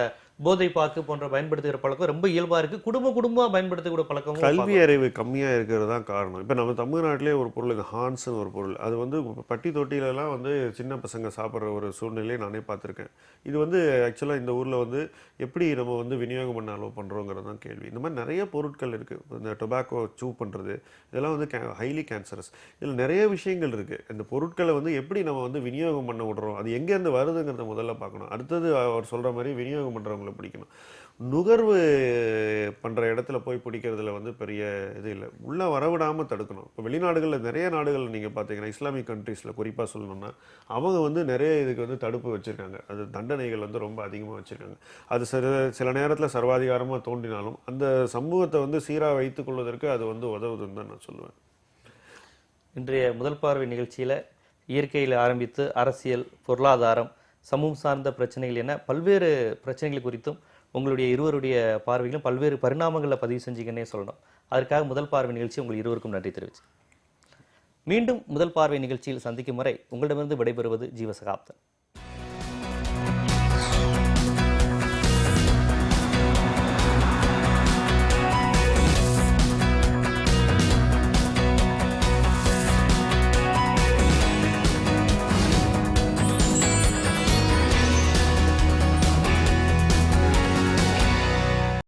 போதை பாக்கு போன்ற பயன்படுத்துகிற பழக்கம் ரொம்ப இயல்பாக இருக்குது. குடும்பமாக பயன்படுத்தக்கூடிய பழக்கம், கல்வி அறிவு கம்மியாக இருக்கிறது தான் காரணம். இப்போ நம்ம தமிழ்நாட்டிலே ஒரு பொருள் ஹான்ஸ்னு ஒரு பொருள், அது வந்து பட்டி தொட்டிலெல்லாம் வந்து சின்ன பசங்க சாப்பிட்ற ஒரு சூழ்நிலையை நானே பார்த்துருக்கேன். இது வந்து ஆக்சுவலாக இந்த ஊரில் வந்து எப்படி நம்ம வந்து விநியோகம் பண்ண அலோவ் பண்ணுறோங்கிறது தான் கேள்வி. இந்த மாதிரி நிறைய பொருட்கள் இருக்குது. இந்த டொபாக்கோ சூ பண்ணுறது இதெல்லாம் வந்து ஹைலி கேன்சரஸ். இதில் நிறைய விஷயங்கள் இருக்குது. இந்த பொருட்களை வந்து எப்படி நம்ம வந்து விநியோகம் பண்ண விடுறோம், அது எங்கேருந்து வருதுங்கிறத முதல்ல பார்க்கணும். அடுத்தது அவர் சொல்கிற மாதிரி விநியோகம் பண்ணுறவங்க பிடிக்கணும். நுகர்வு பண்ற இடத்துல போய் பிடிக்கிறதுல வந்து பெரிய இது இல்லை. உள்ள வரவிடாமல் தடுக்கணும். இப்போ வெளிநாடுகளில் நிறைய நாடுகளில் நீங்கள் பார்த்தீங்கன்னா, இஸ்லாமிக் கண்ட்ரீஸில் குறிப்பாக சொல்லணும்னா அவங்க வந்து நிறைய இதுக்கு வந்து தடுப்பு வச்சுருக்காங்க. அது தண்டனைகள் வந்து ரொம்ப அதிகமாக வச்சுருக்காங்க. அது சில நேரத்தில் சர்வாதிகாரமாக தோன்றினாலும் அந்த சமூகத்தை வந்து சீராக வைத்துக் கொள்வதற்கு அது வந்து உதவுதுன்னு தான் நான் சொல்லுவேன். இன்றைய முதல் பார்வை நிகழ்ச்சியில் இயற்கையில் ஆரம்பித்து அரசியல், பொருளாதாரம், சமூகம் சார்ந்த பிரச்சனைகள் என பல்வேறு பிரச்சனைகள் குறித்தும் உங்களுடைய இருவருடைய பார்வைகளும் பல்வேறு பரிணாமங்களில் பதிவு செஞ்சீங்கன்னே சொல்லணும். அதற்காக முதல் பார்வை நிகழ்ச்சி உங்கள் இருவருக்கும் நன்றி தெரிவிச்சு. மீண்டும் முதல் பார்வை நிகழ்ச்சியில் சந்திக்கும் வரை உங்களிடமிருந்து விடைபெறுவது ஜீவசகாப்தன்.